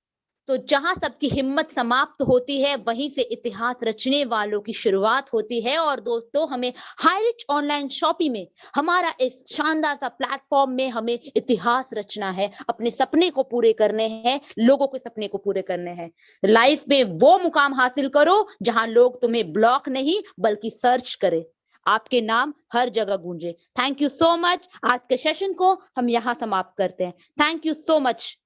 तो जहां सबकी हिम्मत समाप्त होती है, वहीं से इतिहास रचने वालों की शुरुआत होती है। और दोस्तों, हमें हाईरिच ऑनलाइन शॉपिंग में, हमारा इस शानदार सा प्लेटफॉर्म में हमें इतिहास रचना है, अपने सपने को पूरे करने हैं, लोगों के सपने को पूरे करने हैं। लाइफ में वो मुकाम हासिल करो जहां लोग तुम्हें ब्लॉक नहीं बल्कि सर्च करें, आपके नाम हर जगह गूंजे। Thank you so much. आज के सेशन को हम यहाँ समाप्त करते हैं। Thank you so much.